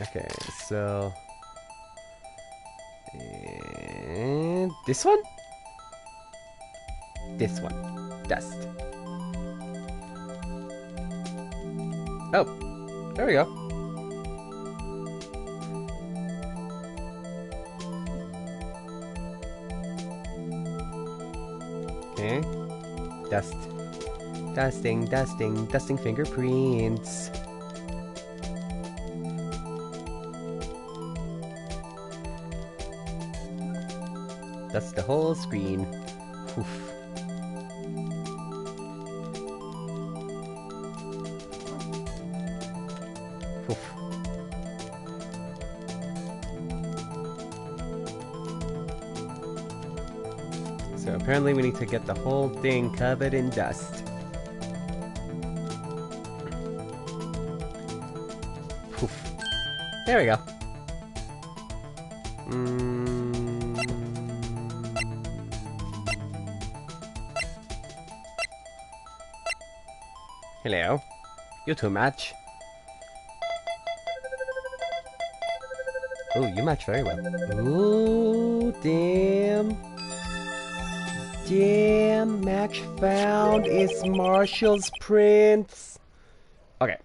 Okay, so... And this one? This one. Dust. Oh, there we go. Okay. Dust. Dusting fingerprints. That's the whole screen. Oof. Oof. So apparently we need to get the whole thing covered in dust. Poof. There we go. Hello. You two match. Oh, you match very well. Ooh, damn. Damn, match found is Marshall's prints. Okay.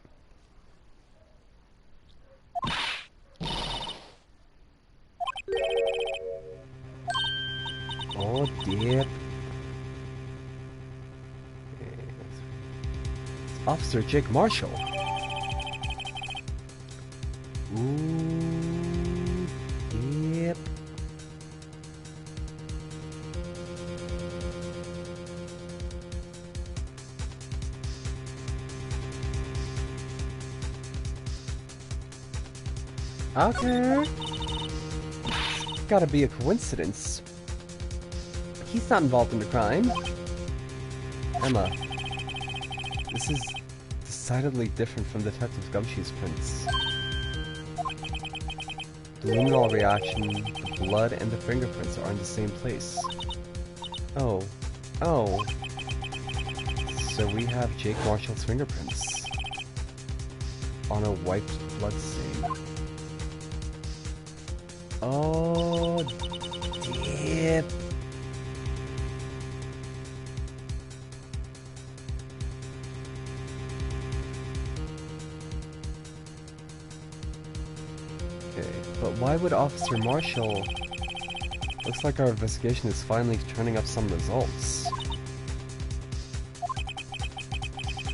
Oh, dip. Officer Jake Marshall. Ooh, yep. Okay. Gotta be a coincidence. He's not involved in the crime. Emma. This is decidedly different from Detective Gumshoe's prints. The luminol reaction, the blood, and the fingerprints are in the same place. Oh. Oh. So we have Jake Marshall's fingerprints on a wiped blood stain. Oh, dip. Okay, but why would Officer Marshall... Looks like our investigation is finally turning up some results.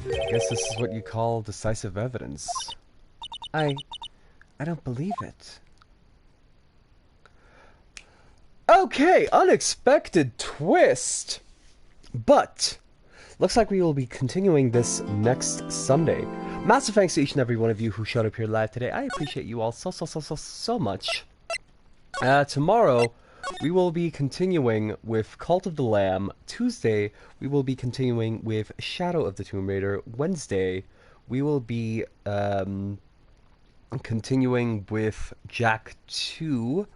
I guess this is what you call decisive evidence. I don't believe it. Okay, unexpected twist! But, looks like we will be continuing this next Sunday. Massive thanks to each and every one of you who showed up here live today. I appreciate you all so much. Tomorrow, we will be continuing with Cult of the Lamb. Tuesday, we will be continuing with Shadow of the Tomb Raider. Wednesday, we will be continuing with Jack 2.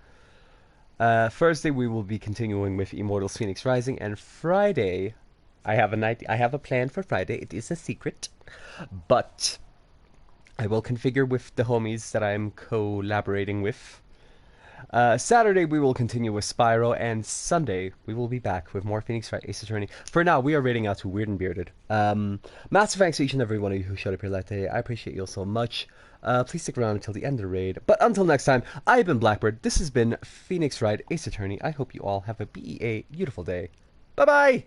Thursday, we will be continuing with Immortals Phoenix Rising. And Friday, I have a plan for Friday. It is a secret. But I will configure with the homies that I'm collaborating with. Saturday, we will continue with Spyro, and Sunday, we will be back with more Phoenix Wright Ace Attorney. For now, we are rating out to Weird and Bearded. Massive thanks to each and every one of you who showed up here live today. I appreciate you all so much. Please stick around until the end of the raid. But until next time, I've been Blackbird. This has been Phoenix Wright Ace Attorney. I hope you all have a beautiful day. Bye-bye!